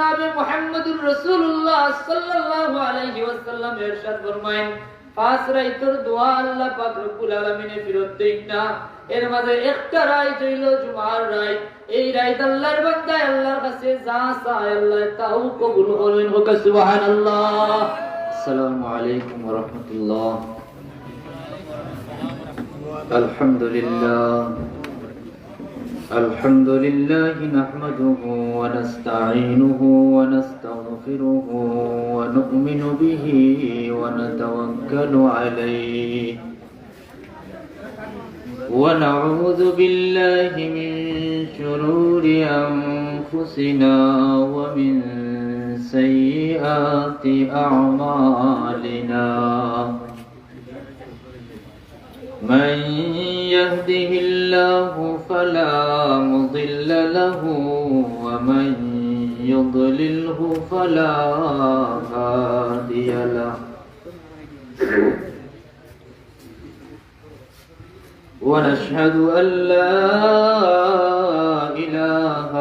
जनाब मुहम्मदुर रसूलुल्लाह सल्लल्लाहु अलैहि वसल्लम इरशाद फरमाएं 5 রাইতের দোয়া আল্লাহ পাক রব্বুল আলামিনে ফিরত দেন না এর মাঝে একটা রাত হইল জুমার রাত এই রাত আল্লাহর বান্দা আল্লাহর কাছে যা চায় আল্লাহ তাও কবুল করেন হোক সুবহানাল্লাহ আসসালামু আলাইকুম ওয়া রাহমাতুল্লাহ الحمد لله نحمده ونستعينه ونستغفره ونؤمن به ونتوكل عليه ونعوذ بالله من شرور أنفسنا ومن سيئات أعمالنا من يهده الله فلا مضل له ومن يضلله فلا هادي له ونشهد أن لا إله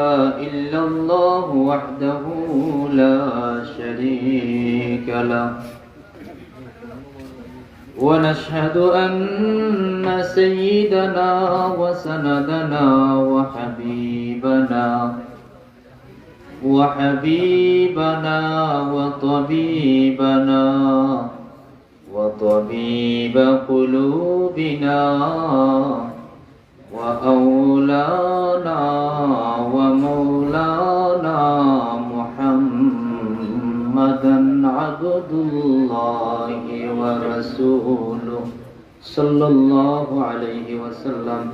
إلا الله وحده لا شريك له ونشهد أن سيدنا وسندنا وحبيبنا وطبيب قلوبنا وأولانا ومولانا محمدا عبد الله ورسوله صلى الله عليه وسلم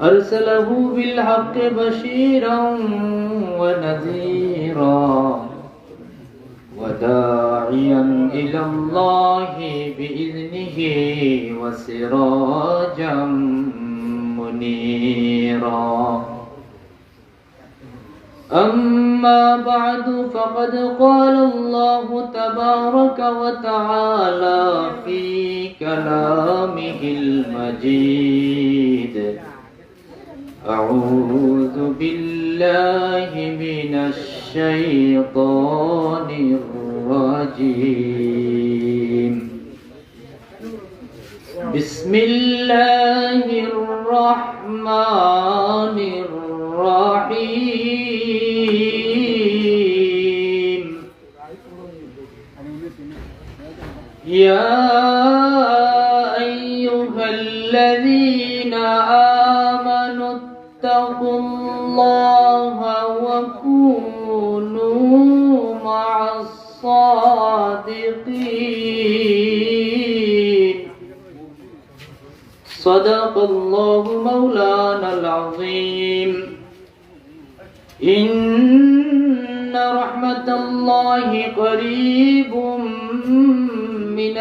أرسله بالحق بشيرا ونذيرا وداعيا إلى الله بإذنه وسراجا منيرا أما بعد فقد قال الله تبارك وتعالى في كلامه المجيد أعوذ بالله من الشيطان الرجيم بسم الله الرحمن الرحيم يا أيها الذين آمنوا اتقوا الله وكونوا مع الصادقين صدق الله مولانا العظيم إن رحمة الله قريب من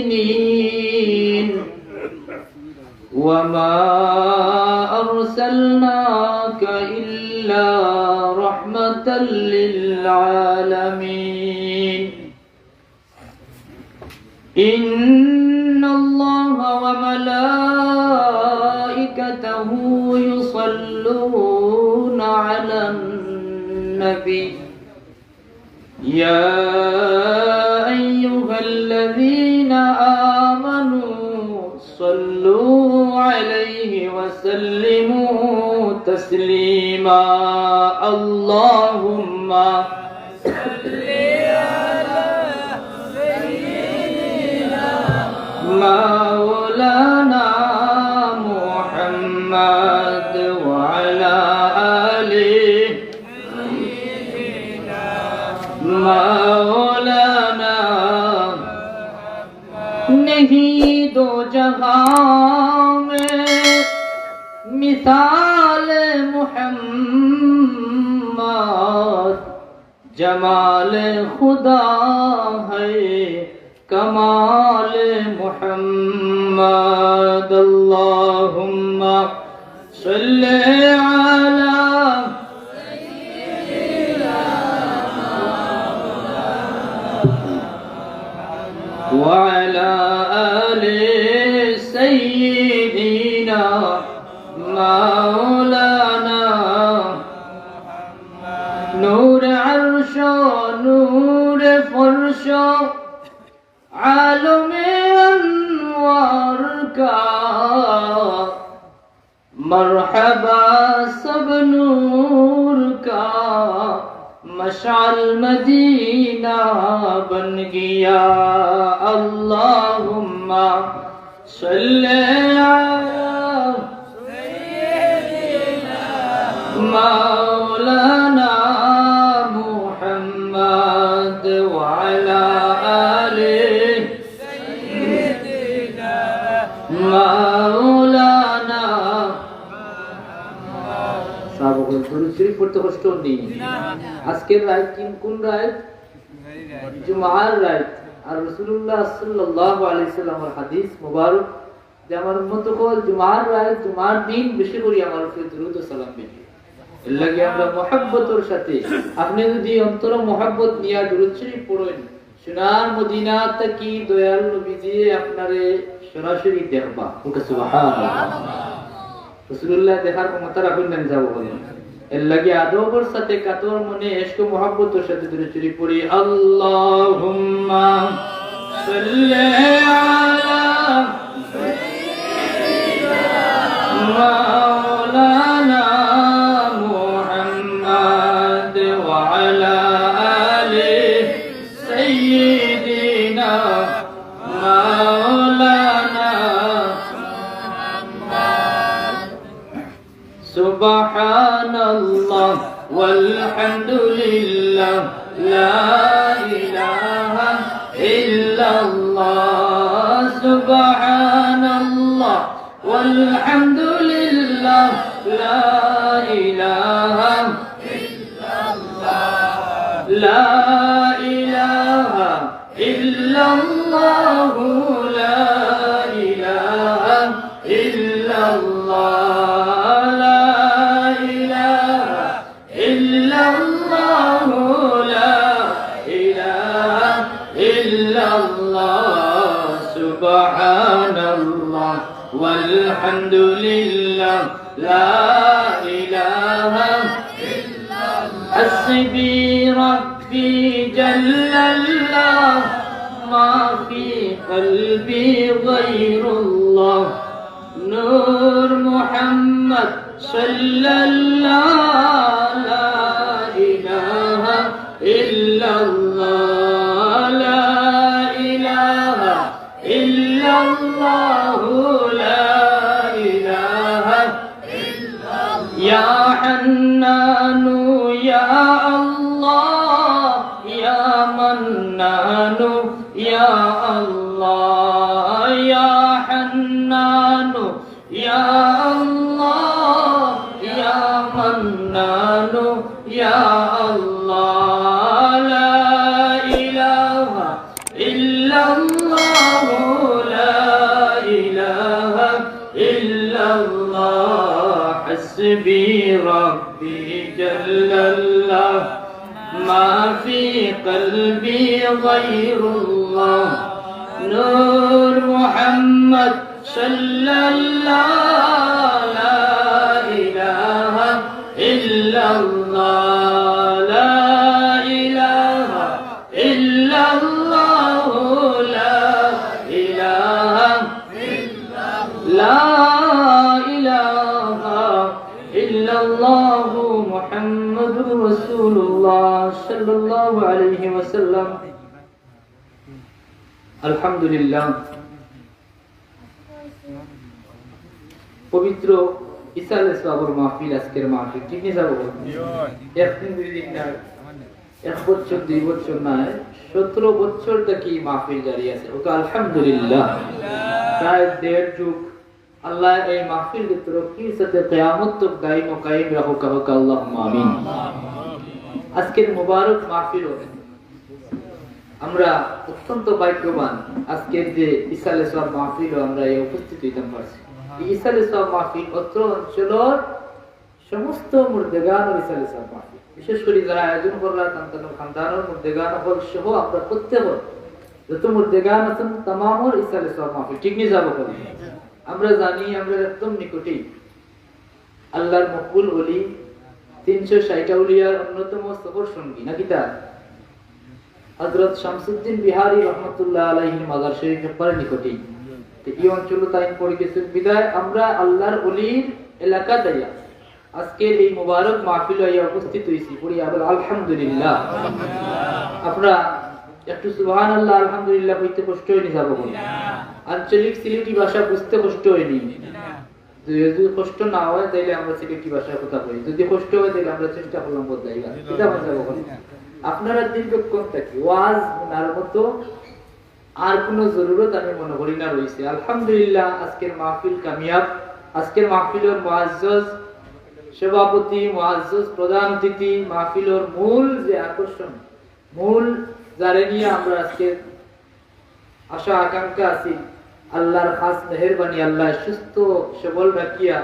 المحسنين وما أرسلناك إلا رحمة للعالمين إن الله وملائكته يصلون على النبي يا أيها الذين آمنوا صلوا عليه وسلموا تسليما اللهم صل على سيدنا مولانا محمد وعلى آله مولانا नहीं दो जहां में मिसाल मुहम्मद जमाल खुदा है कमाल मुहम्मद अल्लाहुम्मा सल्ली अला وعلى آل سيدنا مولانا নূরে ফরশ আলমে अनवार का मरहबा सब नूर का मशाल मदीना बन गया अल्लाहुम्मा सल्ले अला मौलाना मुहम्मद व अला आलिहि मौलाना সাবকল দরুদ শরীফ পড়তে কষ্ট নেই আজকের রাত কোন রাত জুমার রাত আর রাসূলুল্লাহ সাল্লাল্লাহু আলাইহি সাল্লামের হাদিস মুবারক যে আমার উম্মত কল জুমার রাত জুমার দিন বেশি করে আমার উপরে দরুদ ও সালাম বেশি এর লাগি আমরা মুহাব্বতের সাথে আপনি যদি অন্তর মুহাব্বত নিয়া দরুদ শরীফ পড়েন সোনার মদিনা থেকে দয়াল নবীজি আপনারে সরাসরি দেখবা সুবহানাল্লাহ রাসূলুল্লাহ দেখার ক্ষমতা রাখুন না যাব বলেন এর লাগি আদবের সাথে কাতর মনে ইশক ও মুহাব্বতের সাথে দরুদ শরীফ পড়ি আল্লাহুম্মা সাল্লি আলা মাওলানা মুহাম্মদ ওয়া আলা আলি সাইয়্যিদিনা মাওলানা সুবহানাল্লাহ walhamdulillah la ilaha illallah subhanallah walhamdulillah la ilaha illallah la ilaha illallah la ilaha illallah Subhanallah walhamdulillah la ilaha illallah hasbi rabbi jallallah ma fi qalbi ghayrullah nur muhammad sallallahu la ilaha illallah Ya Hannanu ya Allah ya Mannanu ya Allah ya Hannanu ya Allah ya Mannanu ya Allah la ilaha illallah la ilaha illallah hasbi rabbi jallallah ma fi qalbi ghayrullah nur muhammad sallallahu la ilaha illallah la ilaha illallah la ilaha illallah illallah muhammadur rasulullah sallallahu alaihi wasallam alhamdulillah পবিত্র ইসাল ইসলামের মাহফিল আজকের মাহফিল ঠিক নিয়ে যাবো একদিন দুই দিন না এক বছর দুই বছর নয় 17 বছর থেকে মাহফিল জারি আছে ওকে আলহামদুলিল্লাহ প্রায় 1.5 যুগ আল্লাহ এই মাহফিল কে তরক্কির সাথে কিয়ামত তক দাইম ও কায়েম রাখুক আল্লাহুম্মা আমিন আজকের মুবারক মাহফিল আমরা অত্যন্ত ভাগ্যবান আজকের যে ইসাল ইসলাম মাহফিল আমরা এই উপস্থিত হইতাম পারছি এই ইসাল ইসলাম মাহফিল অত্র অঞ্চলের সমস্ত মুর্দেগান ইসাল ইসলাম মাহফিল বিশেষ করে যারা আয়োজন করলা তাদের খানদানের মুর্দেগান হল সহ আমরা প্রত্যেক যত মুর্দেগান আছেন তামামর ইসাল ইসলাম মাহফিল ঠিক নিয়ে যাবো করি আমরা জানি আমরা একদম নিকটেই আল্লাহর মকবুল ওলি 360 আউলিয়ার অন্যতম সফর সঙ্গী নাকি তা হযরত শামসুদ্দিন বিহারী রহমাতুল্লাহ আলাইহির মাজার শরীফের পরে নিকটেই এই অঞ্চলে তাই পড়ে গেছেন বিদায় আমরা আল্লাহর ওলির এলাকা দাইয়া আজকে এই মুবারক মাহফিলে উপস্থিত হইছি পড়ি আলহামদুলিল্লাহ। আপনারা একটু সুবহানাল্লাহ আলহামদুলিল্লাহ কইতে কষ্ট হয়নি যাব কোন আঞ্চলিক সিলেটি ভাষা বুঝতে কষ্ট হয়নি, যদি কষ্ট না হয় তাহলে আমরা সিলেটি ভাষায় কথা বলি, যদি কষ্ট হয় তাহলে আমরা চেষ্টা করলাম বদলাইবা এটা যাব কোন আপনারা দীর্ঘক্ষণ থাকি ওয়াজ শোনার মতো আর কোনো জরুরত আমি মনে করি না রয়েছে। আলহামদুলিল্লাহ আজকের মাহফিল কামিয়াব। আজকের মাহফিলের মুআজ্জাজ সভাপতি, মুআজ্জাজ প্রধান অতিথি, মাহফিলের মূল যে আকর্ষণ, মূল যারে নিয়ে আমরা আজকে আশা আকাঙ্ক্ষা আছি, আল্লাহর খাস মেহেরবানি, আল্লাহ সুস্থ সবল রাখিয়া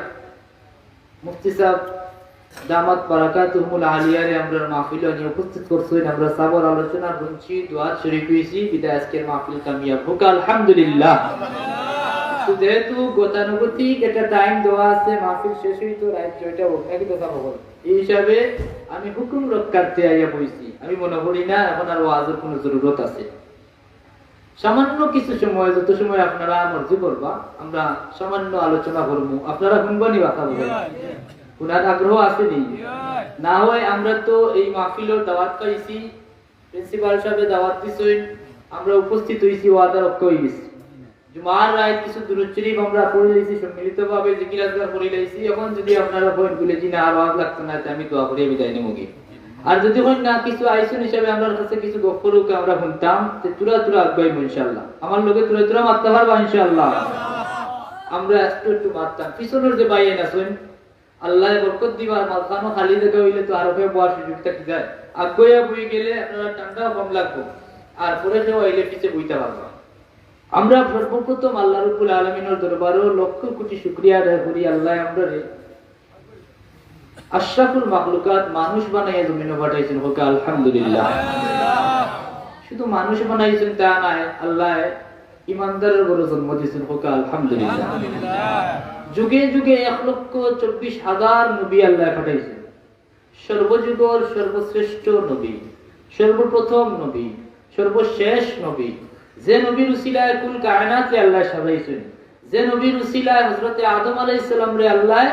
মুফতি সাহেব দামাত বারাকাতুহুল আলিয়ারে আমরা মাহফিলে নিয়ে উপস্থিত করছেন। আমরা সাবর আলোচনা শুনছি, দোয়া শরীফ হইছি, বিদায় আজকের মাহফিল কামিয়াব হোক আলহামদুলিল্লাহ। যেহেতু গতানুগতিক একটা টাইম দেওয়া আছে, মাহফিল শেষ হইতো রাত 6টা হোক নাকি কথা বল, এই হিসাবে আমি হুকুম রক্ষার্থে আইয়া বইছি। আমি মনে করি না এখন আর ওয়াজের কোনো জরুরত আছে। সামান্য কিছু সময়, যত সময় আপনারা মর্জি করবা, আমরা সামান্য আলোচনা করবো, আপনারা শুনবানি কথা বলবেন, শোনার আগ্রহ আছে নি? না হয় আমরা তো এই মাহফিলের দাওয়াত পাইছি, প্রিন্সিপাল সাহেব দাওয়াত দিছেন, আমরা উপস্থিত হইছি, ওয়াদা রক্ষা হয়ে গেছি। জুমার রাত কিছু দুরূদ শরীফ আমরা পড়ে লইছি, সম্মিলিতভাবে জিকির আজকার করে লইছি। এখন যদি আপনারা পয়েন্ট গুলো জি না আওয়াজ লাগতো না, আমি দোয়া করে বিদায় নেবো। আর যদি হয় না কিছু আইসন হিসাবে আমরা কাছে কিছু গফরুক আমরা শুনতাম, তুরা তুরা আগাইব ইনশাআল্লাহ। আমার লোকে তুরা তুরা মারতে পারবা ইনশাআল্লাহ। আমরা একটু মারতাম, পিছনের যে বাইয়ে আছেন আল্লাহ বরকত দিবা, মালখানো খালি জায়গা হইলে তো আরো বয়ার সুযোগ থাকি যায়, আগুয়া বই গেলে আপনারা ঠান্ডা কম লাগবো, আর পরে কেউ আইলে পিছে বইতে পারবা। আমরা সর্বপ্রথম আল্লাহ রাব্বুল আলামিনের দরবারে লক্ষ কোটি শুকরিয়া আদায় করি, আল্লাহ আমরারে আশরাফুল মাখলুকাত মানুষ বানাইয়া জমিনে পাঠাইছেন, হোক আলহামদুলিল্লাহ। শুধু মানুষ বানাইছেন তা নয়, আল্লাহ ইমানদারের ঘরে জন্ম দিয়েছেন, হোক আলহামদুলিল্লাহ। যুগে যুগে 1,24,000 নবী আল্লাহ পাঠাইছেন, সর্বযুগের সর্বশ্রেষ্ঠ নবী, সর্বপ্রথম নবী, সর্বশেষ নবী, যে নবীর উসিলায় কুল কায়নাতকে আল্লাহ সাজাইছেন, যে নবীর উসিলায় হযরত আদম আলাইহিস সালাম রে আল্লাহ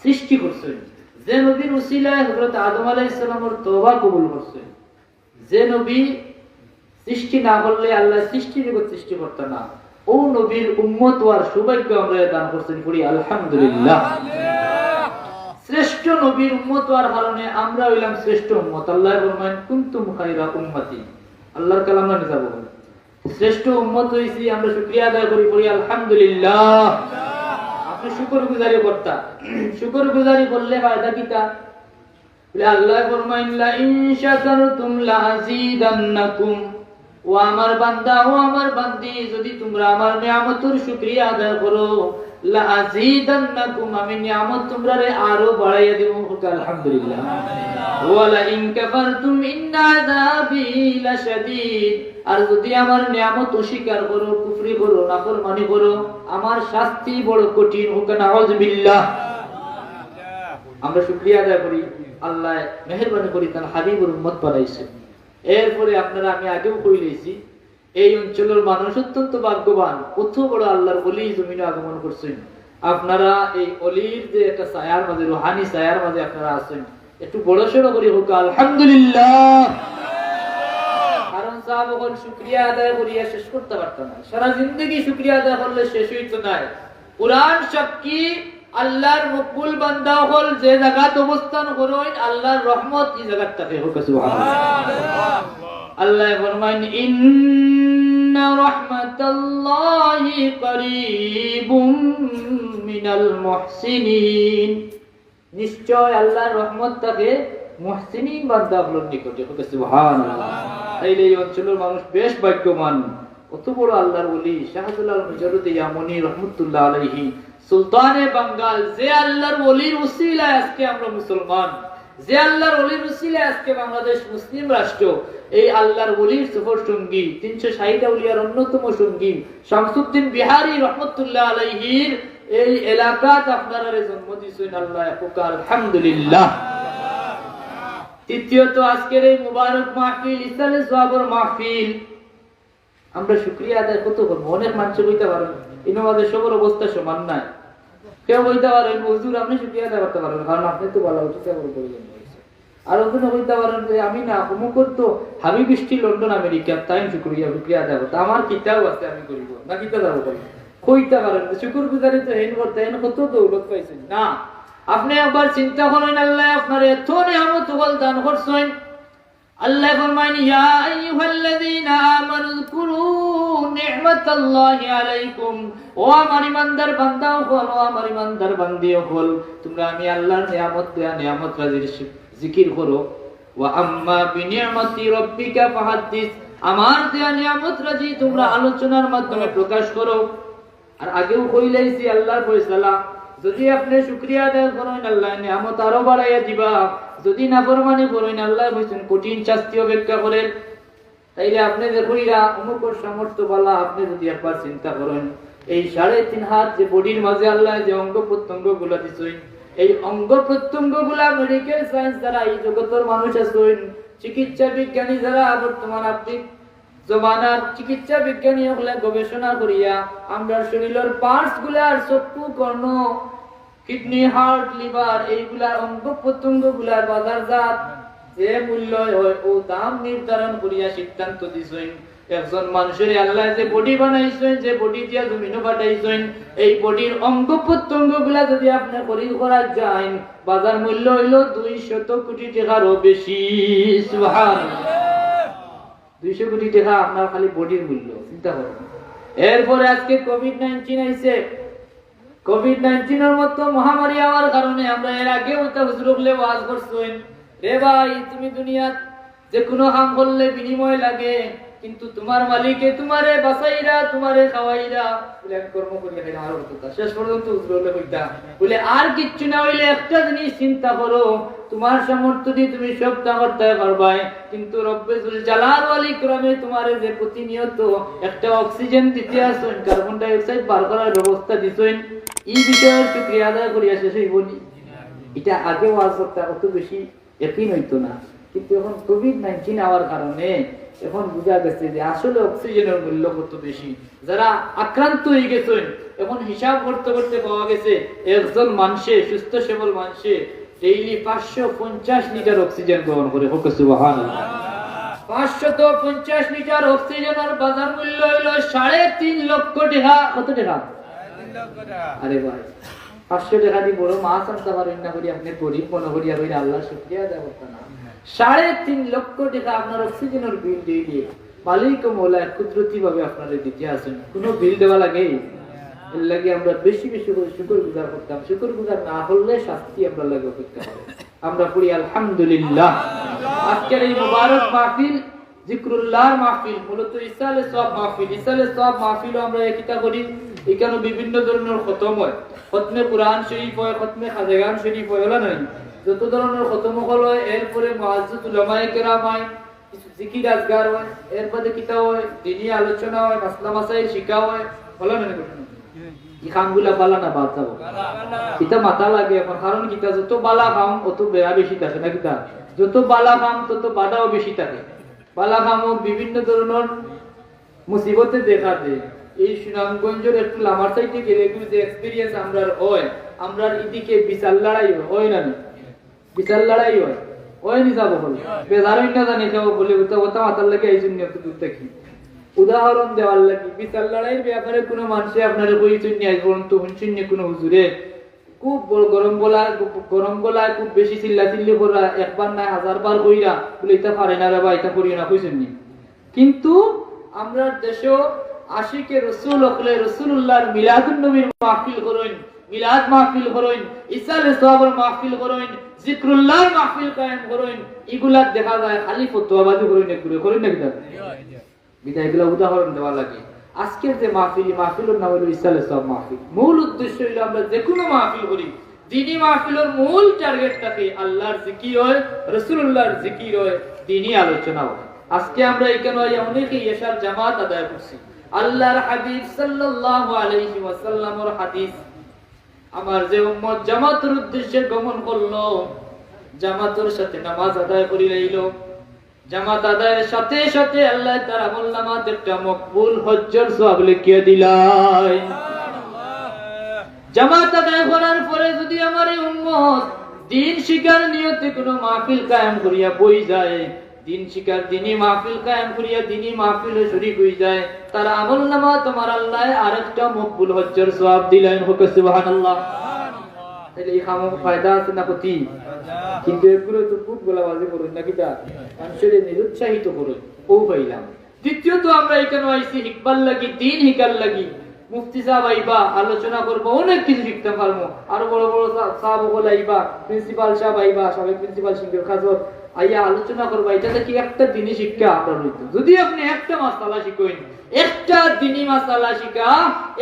সৃষ্টি করছেন, যে নবীর উসিলায় হযরত আদম আলাইহিস সালামের তওবা কবুল করছেন, যে নবী সৃষ্টি না করলে আল্লাহ সৃষ্টি জগৎ সৃষ্টি করতে না, ও নবীর উম্মত হওয়ার সৌভাগ্য আমরা দান করছেন, করি আলহামদুলিল্লাহ। শ্রেষ্ঠ নবীর উম্মত হওয়ার কারণে আমরা হইলাম শ্রেষ্ঠ উম্মত। আল্লাহ ফরমান কুনতুম খায়রা উম্মতি, আল্লাহর কালাম না যাব, শ্রেষ্ঠ উম্মত হইছি, আমরা শুকরিয়া আদায় করি, করি আলহামদুলিল্লাহ। আপনি শুকরগুজারি করতা, শুকরগুজারি করলে ফায়দা কিটা? বলে আল্লাহ ফরমান লা ইন শাকারতুম লাযিদান্নাকুম, ও আমার বান্দা, ও আমার বান্দি, যদি তোমরা আমার নিয়ামতের শুকরিয়া আদায় করো, লাযিদান্নাকুম, আমি নিয়ামত তোমরারে আরো বাড়াইয়া দেব, আলহামদুলিল্লাহ। ওয়া লা ইন কাফারতুম ইন্না আযাবি লাশাদীদ, আর যদি আমার নিয়ামত অস্বীকার করো, কুফরি করো, নাফরমানি করো, আমার শাস্তি বড় কঠিন, হোক নাউযুবিল্লাহ। আমরা শুকরিয়া আদায় করি, আল্লাহ মেহেরবানি করি, তার হাবিবুর উম্মত বানাইছে। এরপরে আপনারা, আমি আগেও কইলেছি, এই অঞ্চলের মানুষ অত্যন্ত ভাগ্যবান, কত বড় আল্লাহর ওলি জমিনে আগমন করছেন। আপনারা এই অলির যে একটা ছায়ার মাঝে, রুহানি ছায়ার মাঝে আপনারা আছেন, একটু বড় সড়ো করি, হোক আলহামদুলিল্লাহ। কারণ সাহাবাগণ শুকরিয়া আদায় করিয়া শেষ করতে পারত না, সারা জিন্দগি শুকরিয়া আদায় করলে শেষ হইতো না। কুরআন সাক্ষী, আল্লাহর মকবুল বান্দা হল যে জায়গাত অবস্থান করেন, আল্লাহর রহমত এই জায়গাটাতে হোক, সুবহানাল্লাহ। আল্লাহ ফরমান ইন্না রাহমাতাল্লাহি করিবুম মিনাল মুহসিনিন, নিশ্চয় আল্লাহর রহমত থাকে মুহসিনিন বান্দাগুলোর নিকটে, হোক সুবহানাল্লাহ। তাইলে এই অঞ্চলের মানুষ বেশ ভাগ্যবান, কত বড় আল্লাহর ওলি শাহদুল আল মুজাররদ ইয়ামনি রাহমাতুল্লাহ আলাইহি, সুলতানে বাঙ্গাল, যে আল্লাহর ওলির উসিলায় আজকে আমরা মুসলমান, যে আল্লাহর ওলির উসিলায় আজকে বাংলাদেশ মুসলিম রাষ্ট্র, এই আল্লাহর ওলির সফর সঙ্গী, 360 আউলিয়ার অন্যতম সঙ্গী শামসুদ্দিন বিহারী রহমাতুল্লাহ আলাইহির এই এলাকাত আপনারা জন্ম দিয়েছেন, আল্লাহ আলহামদুলিল্লাহ। তৃতীয়ত আজকের এই মুবারক মাহফিল, ইসালে সওয়াবের মাহফিল, আমরা শুকরিয়া আদায় কত করবো? অনেক মানুষ বলতে পারেন আমাদের সবার অবস্থা সমান নাই। কেউ বলতে পারেন হুজুর আপনি শুকরিয়া আদায় করতে পারবেন, কারণ আপনি তো ভালো উঠতে প্রয়োজন হয়েছে। আর ওখানে বলতে পারেন যে আমি না অমুক করতো হাবি বৃষ্টি লন্ডন আমেরিকা, তাই শুকরিয়া আদায় করতো, আমার কিতাব আছে আমি করিব না, কিতা যাবো করি কইতে পারেন শুকুর গুজারি তো হেন করতে হেন কত দৌলত পাইছেন না। আপনি একবার চিন্তা করেন আল্লাহ আপনার এত নিয়ামত দান করছেন। আল্লাহ ফরমায় ইয়া আইয়ুহাল্লাযীনা আমানু যকুরু নি'মাতাল্লাহি আলাইকুম, ও আমার ইমানদার বান্দা ও আমার ইমানদার বান্দি হল, তোমরা আমি আল্লাহর নিয়ামত রাজির জিকির করো। ওয়া আম্মা বিনি'মাতি রাব্বিকা ফাহাদ্দিস, আমার দেয়া নিয়ামত রাজি তোমরা আলোচনার মাধ্যমে প্রকাশ করো। আর আগেও কইলাইছি আল্লাহর ফয়সালা, যদি আপনি শুকরিয়া আদায় করেন আল্লাহ নিয়ামত আরো বাড়াইয়া দিবা, যদি নাফরমানি করেন আল্লাহ বলেছেন কঠিন শাস্তি অপেক্ষা করেন। তাইলে আপনি দেখুইরা অমুকর সামর্থ্য বলা, আপনি যদি একবার চিন্তা করেন এই 3.5 হাত যে বডির মাঝে আল্লাহ যে অঙ্গ প্রত্যঙ্গ গুলা দিছেন, এই অঙ্গ প্রত্যঙ্গ গুলা মেডিকেল সায়েন্স দ্বারা এই জগতের মানুষ আছেন, চিকিৎসা বিজ্ঞানী যারা বর্তমান আপনি জমানার চিকিৎসা বিজ্ঞানী হলে গবেষণা করিয়া আমরা শরীরের পার্টস গুলার চক্ষু, কর্ণ, কিডনি, হার্ট, লিভার এইগুলার অঙ্গ প্রত্যঙ্গ গুলার বাজারজাত যে মূল্য হয় ও দাম নির্ধারণ করিয়া সিদ্ধান্ত দিছেন। একজন মানুষের আল্লাহ যে বডি বানাইছেন, যে বডি দিয়া জমিনও পাঠাইছেন, এই বডির অঙ্গ প্রত্যঙ্গ গুলা যদি আপনি খরিদ করা যায়, বাজার মূল্য হইল 200 কোটি টাকারও বেশি। সুবহানাল্লাহ, 200 কোটি টাকা আপনার খালি বডির মূল্য, চিন্তা করুন। এরপরে আজকে কোভিড-19 আইছে। কোভিড-19 এর মতো মহামারী হওয়ার কারণে আমরা এর আগে ওটা হুজুরগুলো ওয়াজ করছেন, রে ভাই তুমি দুনিয়াত যে কোনো কাম করলে বিনিময় লাগে, কিন্তু তোমার মালিকে তোমারে বাঁচাইরা তোমারে খাওয়াইরা বলে এক কর্ম করিয়া খাইরা আর হতো না। শেষ পর্যন্ত হুজুরগুলো কইতা বলে আর কিচ্ছু না হইলে একটা জিনিস চিন্তা করো, তোমার সামর্থ্য দিয়ে তুমি সব করতে পারবাই, কিন্তু রব্বুল জালাল ওয়াল ইকরামে তোমারে যে প্রতিনিয়ত একটা অক্সিজেন দিতে আসেন, কার্বন ডাই অক্সাইড বার করার ব্যবস্থা দিছেন, এই বিষয়ের শুকরিয়া আদায় করিয়া শেষ হইবনি। এটা আগে ওয়াজ করতে অত বেশি ইয়াকিন হইতো না, কিন্তু এখন কোভিড-19 হওয়ার কারণে এখন বুঝা গেছে যে আসলে অক্সিজেনের মূল্য কত বেশি। যারা আক্রান্ত হয়ে গেছেন এখন হিসাব করতে করতে পাওয়া গেছে একজন মানুষে, সুস্থ সবল মানুষে ডেইলি 550 লিটার অক্সিজেন গ্রহণ করে। সুবহানাল্লাহ, 550 লিটার অক্সিজেনের বাজার মূল্য হইল 3.5 লক্ষ টাকা। কত টাকা? 3 লক্ষ টাকা। আরে ভাই 500 টাকা দিয়ে বড় মাছ আনতে পারেন না, করি আপনি গরিব মনে করিয়া করি আল্লাহ শুকরিয়া আদায় করতেন না। 3.5 লক্ষ টাকা আপনার অক্সিজেনের বিল দিয়ে মালিক ও মৌলা কুদরতি ভাবে আপনাদের দিতে আসেন, কোনো বিল দেওয়া লাগে? এর লাগে আমরা বেশি বেশি করে শুকর গুজার করতাম। শুকর গুজার না হলে শাস্তি আমরা লাগে অপেক্ষা করে। আমরা পড়ি আলহামদুলিল্লাহ। আজকের এই মুবারক মাহফিল জিকরুল্লাহর মাহফিল, মূলত ইসালে সওয়াব মাহফিল। ইসালে সওয়াব মাহফিল আমরা কিতা করি, এখানে বিভিন্ন ধরনের খতম হয়, খতমে কুরআন শরীফ হয়, খতমে খাজেগান শরীফ হয়, হলো না? যত ধরনের খতম হয়, এরপরে মুআজ্জিজ উলামায়ে কেরাম হয়, কিছু জিকির আজগার হয়, এরপরে কিতা হয়, দ্বীনি আলোচনা হয়, মাসলা মাসাইল শিখা হয়, হলো না? এই কামগুলা বালা না বাদ যাব, কিতা মাথা লাগে এখন, কারণ কিতা যত বালা কাম অত বেয়া বেশি থাকে না, কিতা যত বালা কাম তত বাধাও বেশি থাকে। বালা কামও বিভিন্ন ধরনের মুসিবতে দেখা দেয়। এই সুনামগঞ্জের একটু লামার সাইডে গেলে যে এক্সপেরিয়েন্স আমরা হয়, আমরা এদিকে বিচার লড়াই হয় না, বিচার লড়াই হয় নি যাব হল বেজারই না জানি কেউ বলে ওটা মাথার লাগে এই জন্য একটু দূর থাকি। উদাহরণ দেওয়ার লাগে বিচার লড়াইয়ের ব্যাপারে কোনো মানুষে আপনার কইছেন নি আজ পর্যন্ত শুনছেন নি কোনো হুজুরে খুব গরম গলায় খুব বেশি চিল্লা চিল্লি করা, একবার না 1000 বার কইরা বলে এটা পারে না রে ভাই, এটা করিও না, কইছেন নি? কিন্তু আমরা দেশেও আশিকে রাসূল হলে রাসূলুল্লাহর মিলাদুন নবীর মাহফিল করেন, মিলাদ মাহফিল করেন, ইসালে সওয়াবের মাহফিল করেন, জিকরুল্লাহর মাহফিল কায়েম করেন, এগুলা দেখা যায় খালি ফতোয়াবাজি করেন, এগুলো করেন না কিনা? বিদায় এগুলা উদাহরণ দেওয়া লাগে। আজকের যে মাহফিলের নাম হলো ইসালে সওয়াব মাহফিল। মূল উদ্দেশ্য হলো আমরা যে কোনো মাহফিল করি, দ্বীনি মাহফিলের মূল টার্গেটটাকে আল্লাহর জিকির হয়, রাসূলুল্লাহর জিকির হয়, দ্বীনি আলোচনা হয়। আজকে আমরা এখানে অনেকে ইশার জামাত আদায় করছি। আল্লাহর হাবিব সাল্লাল্লাহু আলাইহি ওয়াসাল্লামের হাদিস, আমার যে উম্মত জামাতের উদ্দেশ্যে গমন করলো, জামাতের সাথে নামাজ আদায় করি রইল, জামাত আদায়ের সাথে সাথে আল্লাহ তার আমলনামাত একটা মকবুল হজ্জের সওয়াব লিখিয়ে দিলাই। জামাত আদায় করার পরে যদি আমার এই উম্মত দিন শিকার নিয়তে কোনো মাহফিল কায়েম করিয়া বই যায়, দিন শিকার দিনী মাহফিল কায়েম করিয়া দিনী মাহফিলে শরীক হয়ে যায়, তার আমলনামা তোমার আল্লাহ আরেকটা মকবুল হজ্জের সওয়াব দিলেন। হোক সুবহানাল্লাহ। তাহলে এই খামো ফায়দা আছে না ক্ষতি? কিন্তু এগুলো তো খুব গোলাবাজি করুন না, কিটা মানুষের নিরুৎসাহিত করুন, ও পাইলাম। দ্বিতীয়ত আমরা এখানে আইসি হিকবার লাগি, দিন হিকার লাগি। মুফতি সাহেব আইবা, আলোচনা করবো, অনেক কিছু শিখতে পারবো। আরো বড় বড় সাহেব হল আইবা, প্রিন্সিপাল সাহেব আইবা, সাবেক প্রিন্সিপাল সিংহের খাজর আইয়া আলোচনা করবো। এটাতে কি একটা দিনই শিক্ষা আমরা রইত? যদি আপনি একটা মাসালা শিখেন, একটা দিনই মাসালা শিখা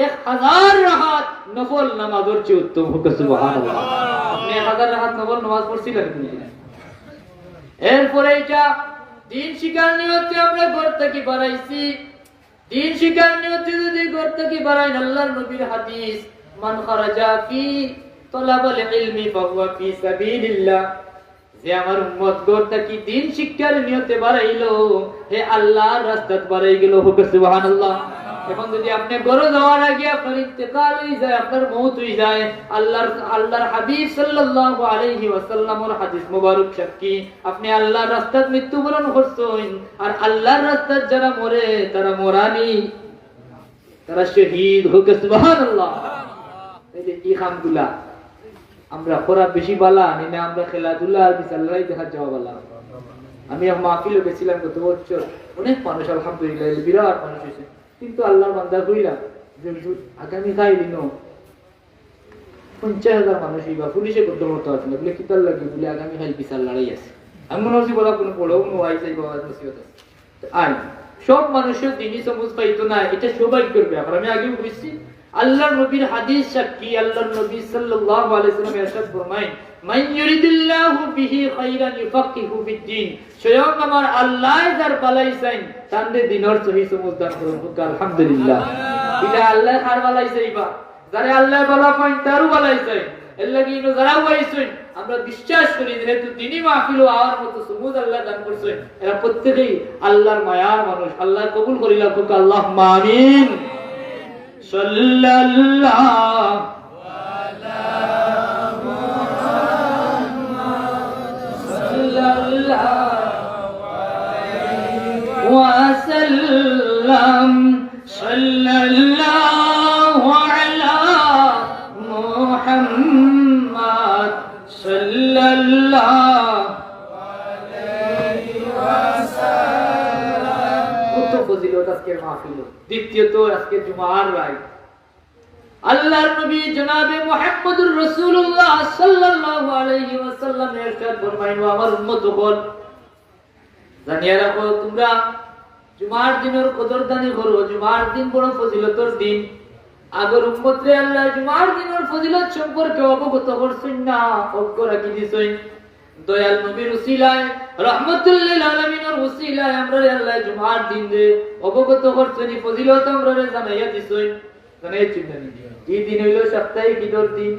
1000 রাকাত নফল নামাজের চেয়ে উত্তম। হোক সুবহানাল্লাহ। আপনি 1000 রাকাত নফল নামাজ পড়ছিলেন কি? এরপরে এটা দিন শিখার নিয়তে আমরা ঘর থেকে বাড়াইছি। দিন শিখার নিয়তে যদি ঘর থেকে বাড়াই, আল্লাহর নবীর হাদিস, মান খারাজা ফি তলাবাল ইলমি ফাহুয়া ফি সাবিলিল্লাহ, যে আমার উম্মত ঘর থেকে দিন শিক্ষার নিয়তে বাড়াইলো, হে আল্লাহর রাস্তাত বাড়াই গেল। হোক সুবহানাল্লাহ। এখন যদি আপনি ঘরে যাওয়ার আগে আপনার ইন্তেকাল হয়ে যায়, আপনার মওত হয়ে যায়, আল্লাহর হাবিব সাল্লাল্লাহু আলাইহি ওয়াসাল্লামের হাদিস মোবারক সাক্ষী, আপনি আল্লাহর রাস্তায় মৃত্যুবরণ করছেন। আর আল্লাহর রাস্তায় যারা মরে তারা মরানি, তারা শহীদ। হোক সুবহানাল্লাহ। এই যে কি খামগুলা আমরা করা বেশি বালা না, আমরা খেলাধুলা আর বিসাল্লাই দেখা যাওয়া বালা। আমি মাহফিলে গেছিলাম গত বছর, অনেক মানুষ আলহামদুলিল্লাহ, বিরাট মানুষ হয়েছে। কিন্তু আল্লাহর বান্দা কইলাম যে আগামী কাল দিন 50,000 মানুষ হইবা, পুলিশে গদ্দমত আছে বলে কিতার লাগে বলে আগামী কাল বিচার লড়াই আছে। আমি মনে হচ্ছি বলা কোনো পড়াও নোয়াই যাই বাবা নসিহত আছে। আর সব মানুষের দিনই সমুজ পাইতো না, এটা সৌভাগ্যের ব্যাপার। আমি আগেও বলেছি, আল্লাহর নবীর হাদিস সাক্ষী, আল্লাহর নবী সাল্লাল্লাহু আলাইহি ওয়াসাল্লাম ইরশাদ ফরমায়, মান ইউরিদুল্লাহু বিহি খায়রান ইউফাক্কিহু ফিদ্দীন, স্বয়ং আমার আল্লাহ যার বালাই চাই তানরে দ্বীনের সহি সমঝ দান করুন। আলহামদুলিল্লাহ। এটা আল্লাহ কার বালাই চাইবা? যারা আল্লাহ বালা পাই তারও বালাই চাই। এর লাগি যারা হইছেন আমরা বিশ্বাস করি যেহেতু দ্বীনি মাহফিল আওয়ার মতো সমঝ আল্লাহ দান করছেন, এরা প্রত্যেকই আল্লাহর মায়ার মানুষ। আল্লাহ কবুল করিলা। আল্লাহুম্মা আমিন। সাল্লাল্লাহু আলা মুহাম্মাদ সাল্লাল্লাহু আলাইহি ওয়াসাল্লাম, সাল্লাল্লাহু আলা মুহাম্মাদ সাল্লাল্লাহু আলাইহি ওয়াসাল্লাম। কত ফজিলত আজকের মাহফিল। দ্বিতীয়ত আজকে জুমার রাত, আল্লাহর নবী জনাবে মুহাম্মদুর রাসূলুল্লাহ সাল্লাল্লাহু আলাইহি ওয়াসাল্লাম ইরশাদ ফরমাইন, আমার উম্মতগণ জানিয়া রাখো তোমরা জুমার দিনের কদরদানি করো। জুমার দিন বড় ফজিলতের দিন। আগের উম্মতরে আল্লাহ জুমার দিনের ফজিলত সম্পর্কে অবগত করছেন না, অজ্ঞ রাখি দিছেন। দয়াল নবীর উসিলায়, রাহমাতুল লিল আলামিনের উসিলায় আমরা আল্লাহ জুমার দিন রে অবগত করছেন, ফজিলত আমরা জানাইয়া দিছেন। জানাইছেন না? এই দিন হইল সাপ্তাহিক ঈদের দিন।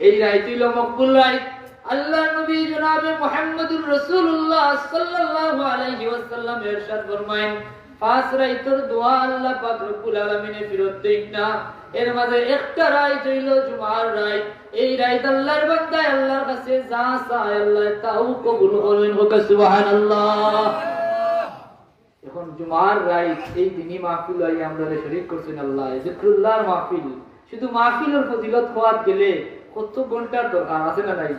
এই রাত হইল মকবুল রাত। আল্লাহর নবী জনাবে মুহাম্মদুর রাসূলুল্লাহ সাল্লাল্লাহু আলাইহি ওয়াসাল্লাম ইরশাদ ফরমায়েন, 5 রাতের দোয়া আল্লাহ পাক রব্বুল আলামিনে ফেরত দেন না। এর মাঝে একটা রাত হইল জুমার রাত। এই রাত আল্লাহর বান্দা আল্লাহর কাছে যা চায় আল্লাহ তাও কবুল করেন। হোক সুবহানাল্লাহ। এখন জুমার রাত, এই দিনই মাহফিল আই আমরা শরীক করছেন আল্লাহ, জিকরুল্লাহর মাহফিল। শুধু মাহফিলের ফজিলত হওয়ার গেলে কত ঘন্টার দরকার আছে না নাই?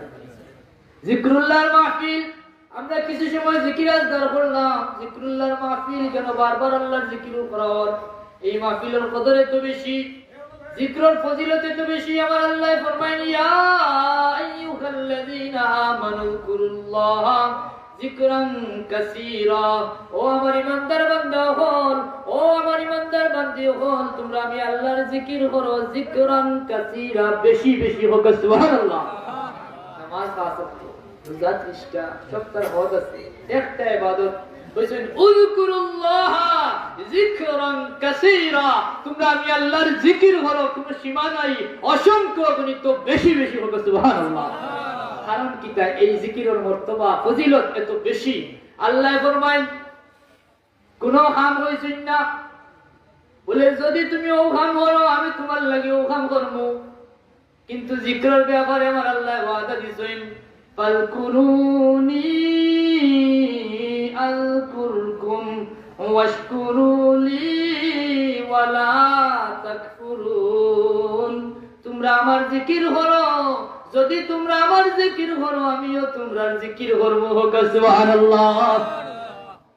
জিকরুল্লাহর মাহফিল, আমরা কিছু সময় জিকির আজকার করলাম, জিকরুল্লাহর মাহফিল কেন বারবার আল্লাহর জিকির করার। এই মাহফিলের কদর এত বেশি, জিকরের ফজিলত এত বেশি। আমার আল্লাহ ফরমায়েন, ইয়া আইয়ুহাল্লাযীনা আমানু যিকুরুল্লাহ যিকরান কাসীরা। ও আমার ইমানদার বান্দা হল, ও আমার ইমানদার বান্দি হল, তোমরা আমি আল্লাহর জিকির করো, যিকরান কাসীরা, বেশি বেশি। হোক সুবহানাল্লাহ। নামাজ পাঁচ, রোজা 30টা, সপ্তাহ হজ আছে, একটা ইবাদত বলেন উযকুরুল্লাহ যিকরান কাসীরা। তোমরা আমি আল্লাহর জিকির করো, কোনো সীমা নাই, অসংখ্য গণিত বেশি বেশি। হোক সুবহানাল্লাহ। কারণ কিতা এই জিকিরের মর্তবা ফজিলত এত বেশি আল্লাহ ফরমায় কোন কাম হইছেন না বলে যদি তুমি ও কাম করো আমি তোমার লাগি ও কাম করব কিন্তু জিকিরের ব্যাপারে আমার আল্লাহ ওয়াদা দিছেন ফালকুরুনি আযকুরকুম ওয়াশকুরুলি ওয়ালা তাকফুরুন তোমরা আমার জিকির করো যদি তোমরা আমার জিকির করো আমিও তোমার জিকির করব সুবহানাল্লাহ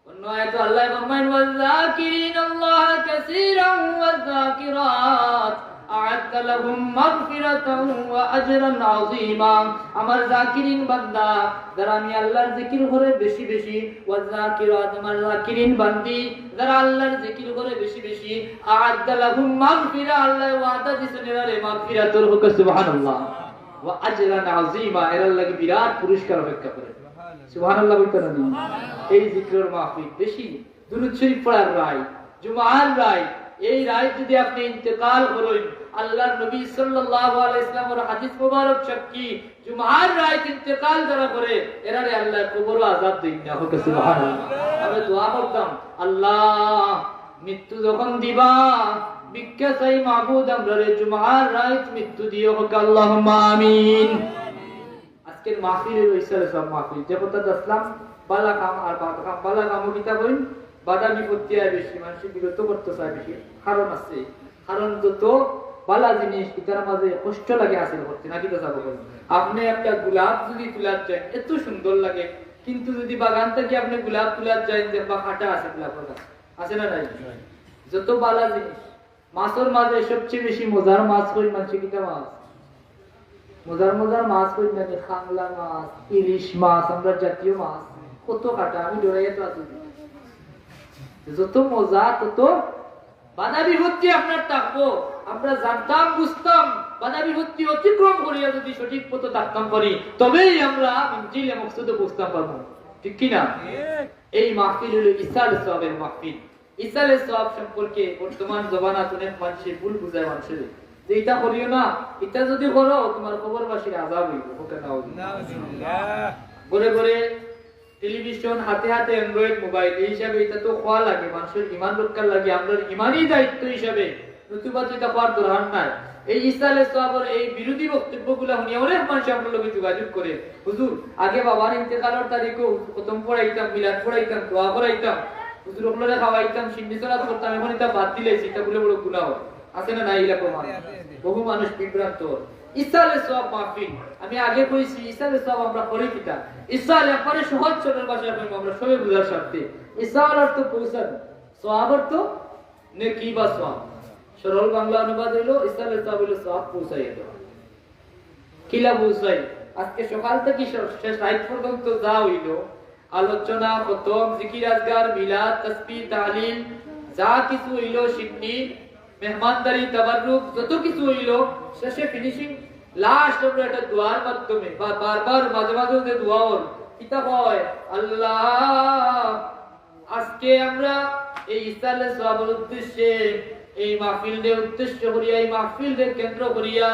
অন্যায় তো আল্লাহ ফরমান ওয়াযাকিরিন আল্লাহ কাসীরান ওয়াযাকিরাত আ'আদ্দা লাহুম মাগফিরাতান ওয়া আজরান আযীমা আমার যাকিরিন বান্দা যারা আমি আল্লাহর জিকির করে বেশি বেশি ওয়াযাকিরাত আমার যাকিরিন বান্দি যারা আল্লাহর জিকির করে বেশি বেশি আ'আদ্দা লাহুম মাগফিরা আল্লাহ ওয়াদা দিয়েছেন এর মাগফিরাতুর হুকুম সুবহানাল্লাহ ওয়া আজরান আযীমা এর লাগি বিরাট পুরস্কার অপেক্ষা করে সুবহানাল্লাহ বলতে না এই জিকিরের মাহফিল বেশি দুরূদ শরীফ পড়ার রায় জুমার রায় এই রায় যদি আপনি ইন্তেকাল করেন আল্লাহর নবী সাল্লাল্লাহু আলাইহি ওয়াসাল্লামের হাদিস মুবারক সাক্ষী জুমার রায় ইন্তেকাল যারা করে এরারে আল্লাহ কবর আযাব দেন না হোক সুবহানাল্লাহ আমি দোয়া করতাম আল্লাহ মৃত্যু যখন দিবা বিখ্যাত সেই মাবুদ আমরারে জুমার রায় মৃত্যু দিও হোক আল্লাহুম্মা আমিন আজকের মাহফিলের ইসলাম সব মাহফিল যে কথা আসলাম বালা কাম আর বালা কাম কিতাব হইন বাধা বিপত্তি আয় বেশি মানুষ বিরত করতে চায় বেশি কারণ আছে কারণ যত বালা জিনিস এটার মাঝে কষ্ট লাগে আসলে করতে নাকি তো যাবো আপনি একটা গোলাপ যদি তুলার চান এত সুন্দর লাগে কিন্তু যদি বাগান থেকে আপনি গোলাপ তুলার চান দেখবা কাটা আছে গোলাপের গাছ আছে না নাই যত বালা জিনিস মাছের মাঝে সবচেয়ে বেশি মজার মাছ কই মানুষ কিটা মাছ মজার মজার মাছ কই না খাংলা মাছ ইলিশ মাছ আমরা জাতীয় মাছ কত কাটা আমি ডরাইয়া তো আছি যত মজা তত বাধা বিপত্তি আপনার থাকবো আমরা জানতাম বুঝতাম বাধা বিপত্তি অতিক্রম করিয়া যদি সঠিক পথে থাকতাম পারি তবেই আমরা মঞ্জিলে মকসুদে পৌঁছতে পারবো ঠিক কি না এই মাহফিল হলো ইসাল সওয়াবের মাহফিল ইসাল সওয়াব সম্পর্কে বর্তমান জমানাত অনেক মানুষের ভুল বুঝায় মানুষের যে এটা করিও না এটা যদি করো তোমার খবরবাসীর আযাব হইব ওকে নাউজুবিল্লাহ ঘরে ঘরে টেলিভিশন হাতে হাতে অ্যান্ড্রয়েড মোবাইল এই হিসাবে এটা তো খোয়া লাগে মানুষের ঈমান রক্ষার লাগে আমরা ঈমানি দায়িত্ব হিসাবে নতুবা তো এটা করার দরকার নাই এই ইসালে সওয়াবের এই বিরোধী বক্তব্যগুলো শুনি অনেক মানুষ আপনার লগে যোগাযোগ করে হুজুর আগে বাবার ইন্তেকালের তারিখে খতম পড়াইতাম মিলাদ পড়াইতাম দোয়া করাইতাম হুজুর ওগুলো খাওয়াইতাম সিন্নি সালাত করতাম এখন এটা বাদ দিলেছি এটা বলে বড় গুনাহ হয় আছে না নাই এরকম বহু মানুষ বিভ্রান্ত ইসালে সওয়াব মাহফিল আমি আগে কইছি ইসালে সওয়াব আমরা করি কিটা ইসাল একবারে সহজ সরল ভাষায় কইব আমরা সবে বুঝার স্বার্থে ইসাল অর্থ পৌঁছানো সওয়াব অর্থ নেকি বা সওয়াব সরল বাংলা অনুবাদ হলো ইসালে সওয়াব হলো সওয়াব পৌঁছাইয়া দেওয়া কিলা বুঝাই আজকে সকাল থেকে শেষ রাত পর্যন্ত যা হইলো আলোচনা খতম জিকির আজগার মিলাদ তাসবিহ তাহলিল যা কিছু হইলো শিবনি মেহমানদারি তাবাররুক যত কিছু হইলো শেষে ফিনিশিং লাস্ট আমরা একটা দোয়ার মাধ্যমে বারবার মাঝে মাঝে যে দোয়া হল কিতাব হয় আল্লাহ আজকে আমরা এই ইসালে সওয়াবের উদ্দেশ্যে এই মাহফিলকে উদ্দেশ্য করিয়া এই মাহফিলকে কেন্দ্র করিয়া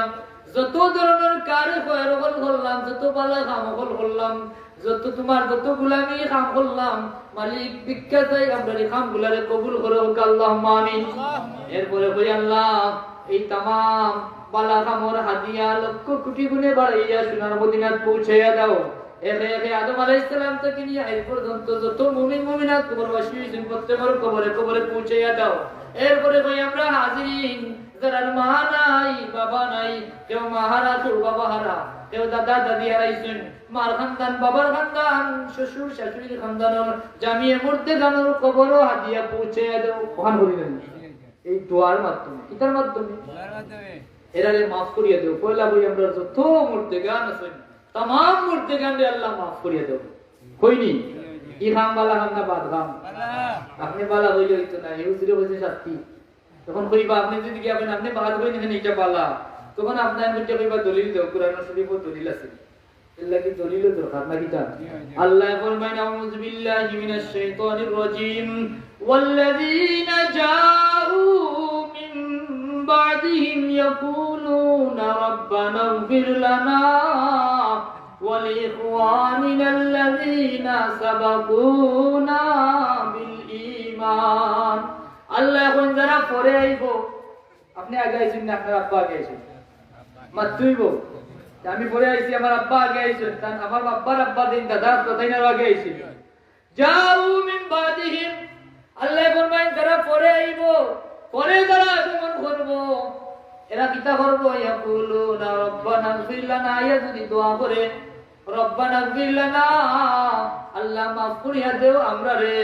যত ধরনের কার্য করলাম যত ভালো কাম করলাম যত তোমার যত গোলামি কাম করলাম মালিক বিখ্যাত আমরা এই কামগুলারে কবুল করো আল্লাহুম্মা আমিন এরপরে কই আল্লাহ এই तमाम বালা কামর হাদিয়া লক্ষ কোটি গুণে বাড়াইয়া সোনার মদিনাত পৌঁছাইয়া দাও একে একে আদম আলাইহিস সালাম থেকে নিয়ে এই পর্যন্ত যত মুমিন মুমিনাত কবরবাসী প্রত্যেকের কবরে কবরে পৌঁছাইয়া দাও এরপরে কই আমরা হাজিরিন যারা মা নাই বাবা নাই কেউ মাহারা কেউ বাবা হারা কেউ দাদা দাদি হারাইছেন মার খানদান বাবার খানদান শ্বশুর শাশুড়ির খানদানের জামিয়ে মুর্দে গানোর কবরও হাদিয়া পৌঁছাইয়া দাও ওখান করিলেন এই দোয়ার মাধ্যমে কিতার মাধ্যমে এরারে maaf করিয়া দেও পয়লা বই আমরা যত মুর্দে গান আছে तमाम মুর্দে গান রে আল্লাহ maaf করিয়া দেও কইনি কি খাম বালা খাম না বাদ খাম আপনি বালা হইলে হইতো না এই হুজুরে হইছে শাস্তি তখন কইবা আপনি যদি কি আপনি বাদ হইনি না এটা বালা তখন আপনার মধ্যে কইবা দলিল দাও কুরআন শরীফে দলিল আছে এল্লা কি দলিল দরকার না কিটা আল্লাহ ফরমায় আউযু বিল্লাহি মিনাশ শাইতানির রাজীম ওয়াল্লাযীনা জাউ মিন বা'দিহিম ইয়াকুলুনা রাব্বানা ইগফির লানা ولإخواننا الذين سبقونا بالإيمان আল্লাহ এখন যারা পরে আইব আপনি আগে আইছেন না আপনার আব্বা আগে আইছেন মাতুইব আমি পরে আইছি আমার আব্বা আগে আইছেন তান আমার আব্বার আব্বা দিন দাদা কোথায় না আগে আইছেন যাও মিন বাদিহিম আল্লাহ ফরমায় যারা পরে আইব পরে যারা আগমন করব এরা কিতা করব ইয়াকুলুনা রব্বানা ইগফির লানা ইয়া যদি দোয়া করে রব্বানা ইগফির লানা আল্লাহ মাফ করিয়া দেও আমরা রে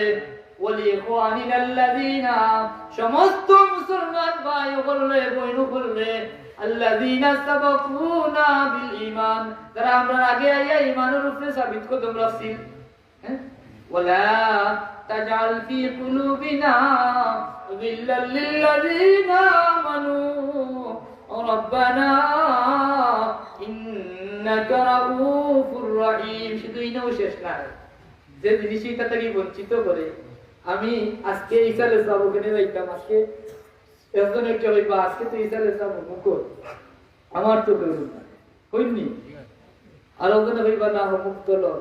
ওয়ালিইখওয়ানিনা আল্লাযীনা সমস্ত মুসলমান ভাই বললে বইন বললে আল্লাযীনা সাবাকুনা বিল ঈমান যারা আমরা আগে আইয়া ঈমানের উপরে সাবিত কদম রাখছি হ্যাঁ ওয়ালা তাজআল ফি কুলুবিনা গিল্লাল লিল্লাযীনা আমানু রব্বানা ইন্নাকা রাউফুর রহিম শুধু ইনাও শেষ না যে জিনিসটা থেকে বঞ্চিত করে আমি আজকে ইসালে যাব কেন যাইতাম আজকে একজনের কে হইবা আজকে তো ইসালে যাব মুকো আমার তো করুন না হইনি আর ওখানে হইবা না মুক্ত লো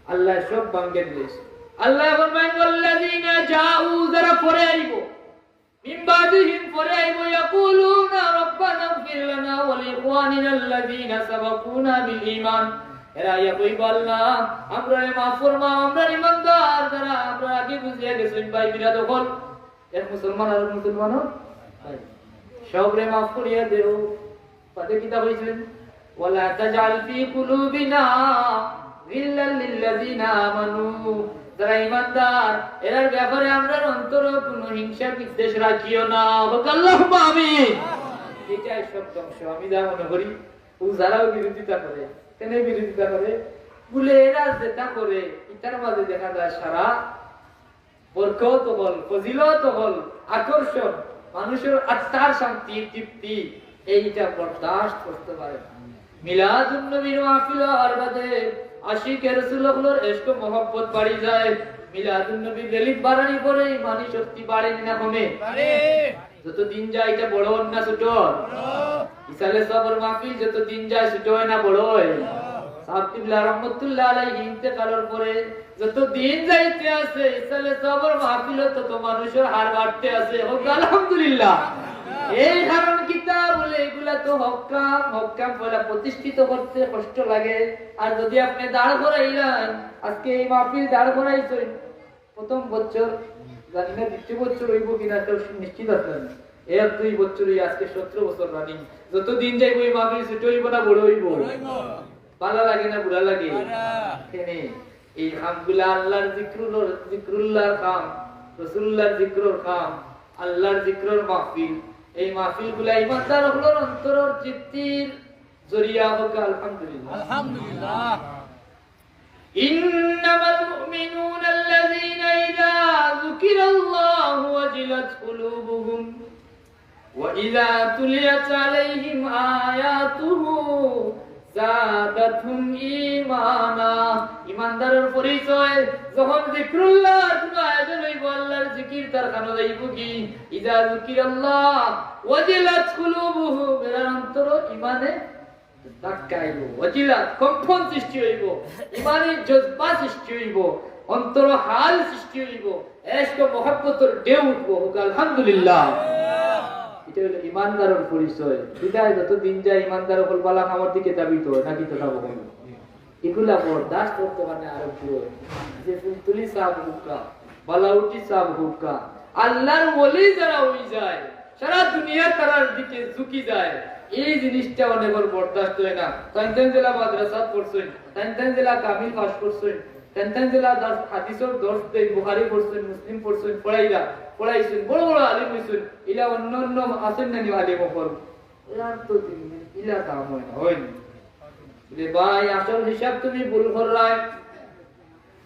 আল্লাহ সব ভাঙ্গে দিয়েছে আল্লাহ ফরমায় ওয়াল্লাযিনা জাউ যারা পরে আইবো মিন বাদিহিম পরে আইবো ইয়াকুলুনা রব্বানা ইগফির লানা ওয়া লিইখওয়ানিনা আল্লাযিনা সাবাকুনা বিল ঈমান এরা ইয়া কইবা আল্লাহ আমরারে মাফ ফরমাও আমরা ঈমানদার যারা আমরা আগে বুঝিয়া গেছেন ভাই বিরাদ হল এক মুসলমান আর মুসলমান ভাই সবরে মাফ করিয়া দেও পাতে কিতাব হইছেন ওয়ালা তাজআল ফি কুলুবিনা গিল্লাল লিল্লাযিনা আমানু যারা ঈমানদার এর ব্যাপারে আমরা অন্তরে কোনো হিংসা বিদ্বেষ রাখিও না আল্লাহুম্মা আমিন এটাই সব ধ্বংস আমি যা মনে করি ও যারাও বিরোধিতা করে কেন বিরোধিতা করে বলে এরা যেটা করে এটার মাঝে দেখা যায় সারা বরকত হল ফজিলত হল আকর্ষণ মানুষের আত্মার শান্তি তৃপ্তি এইটা বরদাস্ত করতে পারে মিলাদুন নবীর মাহফিল আর বাদে আশিক রাসূলুল্লাহর ইশক মোহব্বত বাড়ি যায় মিলাদুন নবী গলিত বাড়ানি পরে ইমানি শক্তি বাড়ে না কমে বাড়ে যত দিন যায় এটা বড় না ছোট বড় ইসালে সবর মাহফিল যত দিন যায় ছোট হয় না বড় হয় সাহেবুল্লাহ রাহমাতুল্লাহ আলাইহি ইন্তেকালের পরে যত দিন যাইতে আছে ইসালে সবর মাহফিল তত মানুষের হার বাড়তে আছে আলহামদুলিল্লাহ এই কারণ কিতাব বলে এগুলা তো হক্কাম বলে প্রতিষ্ঠিত করতে কষ্ট লাগে আর যদি আপনি দাঁড় করাইলেন আজকে এই মাহফিল দাঁড় করাইছেন প্রথম বছর জানি না দ্বিতীয় বছর হইব কিনা তো নিশ্চিত আছে এক দুই বছরই আজকে 17 বছর রানিং যত দিন যাইব এই মাহফিল ছোট হইব না বড় হইব ভালো লাগে না বুড়া লাগে কেনে এই কামগুলা আল্লাহর জিক্রুল্লাহর কাম রাসূলুল্লাহর জিক্রর কাম আল্লাহর জিক্রর মাহফিল এই মাহফিলগুলা ইমানদার হলোর অন্তরের তৃপ্তির জরিয়া হোক আলহামদুলিল্লাহ আলহামদুলিল্লাহ ইন্নামাল মুমিনুনা আল্লাযীনা ইযা যুকিরাল্লাহু ওয়াজিলাত কুলুবুহুম ওয়া ইযা তুলিয়াত আলাইহিম আয়াতুহু যাদাতহুম ঈমানা ইমানদারের পরিচয় যখন যিকরুল্লাহর আয়াত হইব আল্লাহর জিকির তার কানে যাইব কি ইযা যিকিরাল্লাহ ওয়াজিলাত কুলুবুহুম এর অন্তর ঈমানে ধাক্কাইব ওয়াজিলাত কম্পন সৃষ্টি হইব ঈমানের জজবা সৃষ্টি হইব অন্তর হাল সৃষ্টি হইব ইশক মোহাব্বতের ঢেউ উঠব আলহামদুলিল্লাহ এটা হলো ইমানদারের পরিচয় বিদায় যত দিন যায় ইমানদার হল বালা আমার দিকে দাবিত হয় নাকি তো যাবো এগুলা বরদাস্ত করতে পারে আর পুরো যে তুলি সাহেব হুক্কা বালাউটি সাহেব হুক্কা আল্লাহর ওলি যারা হই যায় সারা দুনিয়া তারার দিকে ঝুঁকি যায় এই জিনিসটা অনেকবার বরদাস্ত হয় না তাইতেন জেলা মাদ্রাসা পড়ছেন তাইতেন জেলা কামিল পাস করছেন তাইতেন জেলা হাদিসের দর্শ দেই বুখারী পড়ছেন মুসলিম পড়ছেন পড়াইছেন বড় বড় আলিম হইছেন ইলা অন্য আছেন না আলিম হল এর তো ইলা কাম হয় না হয়নি রে ভাই আসল হিসাব তুমি ভুল করলাই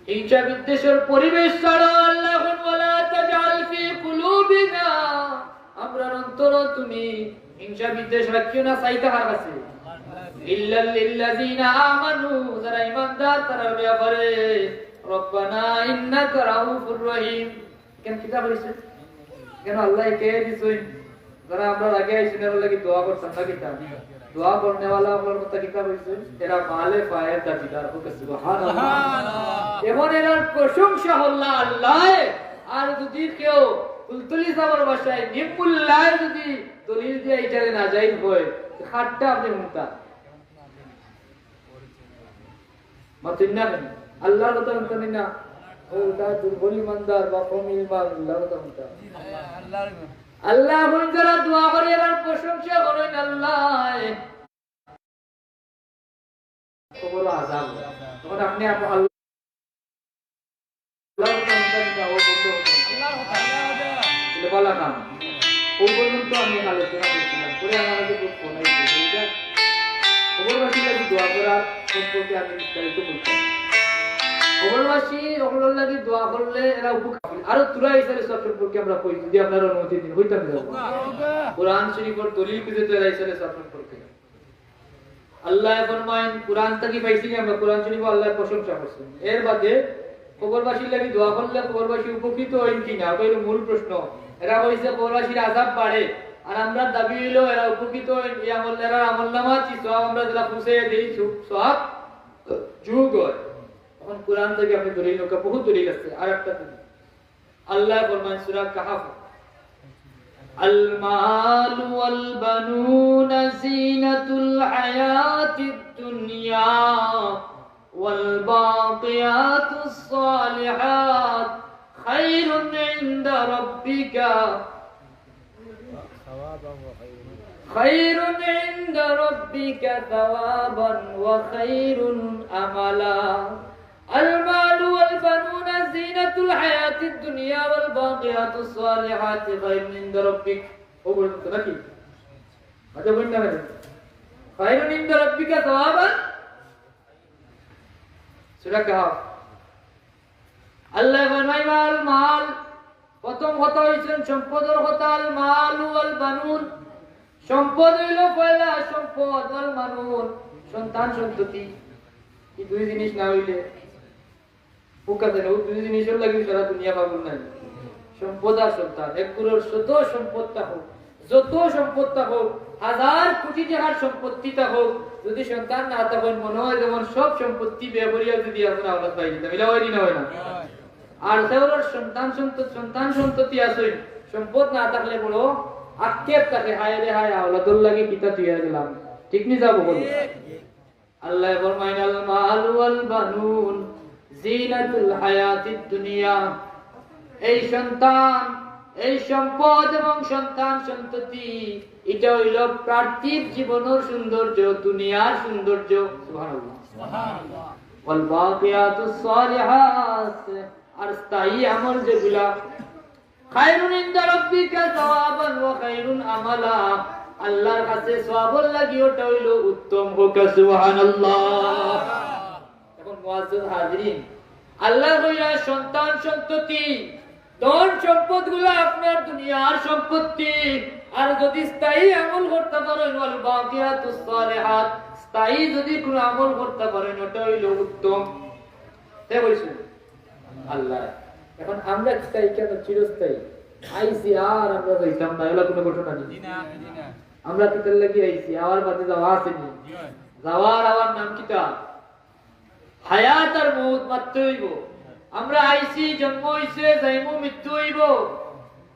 হিংসা বিদ্বেষের পরিবেশ ছাড়া আল্লাহ ওয়ালা তাজাল ফি কুলুবিনা আমরার অন্তর তুমি হিংসা বিদ্বেষ রাখিও না চাইতে হার আছে ইল্লাল লিল্লাযিনা আমানু যারা ঈমানদার তারা ব্যাপারে রব্বানা ইন্নাকা রাউফুর রহিম কেন কিতাব হইছে কেন আল্লাহ কে দিছেন যারা আমরা আগে আইছেন এর লাগি দোয়া করতাম না কিতাব दुआ करने वाला আমার কথা কি কইছে এরা মালে পায়ে দাবিদার হোক সুবহানাল্লাহ এমন এর প্রশংসা হল্লা আল্লাহ আর যদি কেউ কুলতুলি সাবর ভাষায় নিমুল্লাহ যদি দলিল দিয়ে এটারে না যাই হয় খাটটা আপনি মুতা মাতিনা আল্লাহর কথা শুনতেন না ওটা দুর্বল ইমানদার বা কম ইমান আল্লাহর কথা শুনতা আল্লাহ বলেন যারা দোয়া করে আর প্রশংসা করেন আল্লাহ কবর আযাব তখন আপনি আল্লাহর কথা ও বলতো আল্লাহর কথা এটা বলা কাম ও পর্যন্ত আমি আলোচনা করছিলাম পরে আমার কাছে খুব ফোন আইছে এটা কবরবাসী লাগি দোয়া করা সম্পর্কে আমি বিস্তারিত বলছি কবরবাসী ওগুলোর লাগি দোয়া করলে এরা উপকার আরো তুরা হিসেবে সব সম্পর্কে আমরা কই যদি আপনার অনুমতি দিন হইতাম যাব কোরআন শরীফের দলিল কি দিতে রাইছেন সব সম্পর্কে আল্লাহ ফরমায়েন কোরআন থেকে পাইছি আমরা কোরআন শরীফ আল্লাহর প্রশংসা করছেন এর বাদে কবরবাসীর লাগি দোয়া করলে কবরবাসী উপকৃত হইন কিনা ওই হলো মূল প্রশ্ন এরা কইছে কবরবাসীর আযাব বাড়ে আর আমরা দাবি হইলো এরা উপকৃত হইন এই আমলরা আমলনামা কি সওয়াব আমরা দিলা পুষে দেই সওয়াব যোগ হয় তখন কোরআন থেকে আপনি দলিল নৌকা বহু দলিল আছে আর একটা দলিল আল্লাহ ফরমান সূরা কাহফ আল মাল ওয়াল বানুন জিনাতুল হায়াতিদ দুনিয়া ওয়াল বাকিয়াতুস সালিহাত খায়রুন ইনদা রাব্বিকা খায়রুন ইনদা রাব্বিকা তাওয়াবান ওয়া খায়রুন আমালা المال والبنون زينة الحياة الدنيا والباقيات الصالحات خير عند ربك أقول لك هذا وين نعمل خير عند ربك ثوابا سورة كهف الله فرمائے المال প্রথম কথা হইছেন সম্পদের কথা আল মাল ওয়াল বানুন সম্পদ হইল পয়লা সম্পদ ওয়াল বানুন সন্তান সন্ততি এই দুই জিনিস না হইলে পুকাতে না দুই জিনিসের লাগি সারা দুনিয়া পাগল নাই সম্পদ আর সন্তান এক গুরুর শত সম্পদটা হোক যত সম্পদটা হোক হাজার কোটি টাকার সম্পত্তিটা হোক যদি সন্তান না থাকে মনে হয় যেমন সব সম্পত্তি ব্যবহারিয়া যদি আমরা আওলাদ পাই দিতাম এটা হয় না হয় না আর তাহলে সন্তান সন্ততি আছে সম্পদ না থাকলে বড় আক্ষেপ থাকে হায় রে হায় আওলাদুল লাগি কিতা তুইয়া দিলাম ঠিক নি যাবো বল আল্লাহ ফরমায় আল মাল ওয়াল বানুন জিনাতুল হায়াতিদ দুনিয়া এই সন্তান এই সম্পদ এবং সন্তান সন্ততি এটা হইল পার্থিব জীবনের সৌন্দর্য দুনিয়ার সৌন্দর্য সুবহানাল্লাহ সুবহানাল্লাহ ওয়াল বাকিয়াতুস সালিহাত আর স্থায়ী আমল যেগুলা খায়রুন ইনদা রাব্বিকা সাওয়াবান ওয়া খায়রুন আমালা আল্লাহর কাছে সওয়াবের লাগি ওটা হইল উত্তম হোক সুবহানাল্লাহ এখন মুআজ্জিজ হাজিরিন আল্লাহ কইরা সন্তান সন্ততি ধন সম্পদগুলো আপনার দুনিয়ার সম্পত্তি আর যদি স্থায়ী আমল করতে পারেন ওয়াল বাকিয়াতুস সালিহাত স্থায়ী যদি কোন আমল করতে পারেন ওটা হইল উত্তম তাই বলছেন আল্লাহ এখন আমরা স্থায়ী কেন চিরস্থায়ী আইসি আর আমরা যাইতাম না এগুলা কোনো ঘটনা নেই আমরা কিতার লাগি আইসি আওয়ার বাদে যাওয়া আসেনি যাওয়ার আওয়ার নাম কিতা হায়াত আর মউত মাত্র হইব আমরা আইসি জন্ম হইছে যাইমু মৃত্যু হইব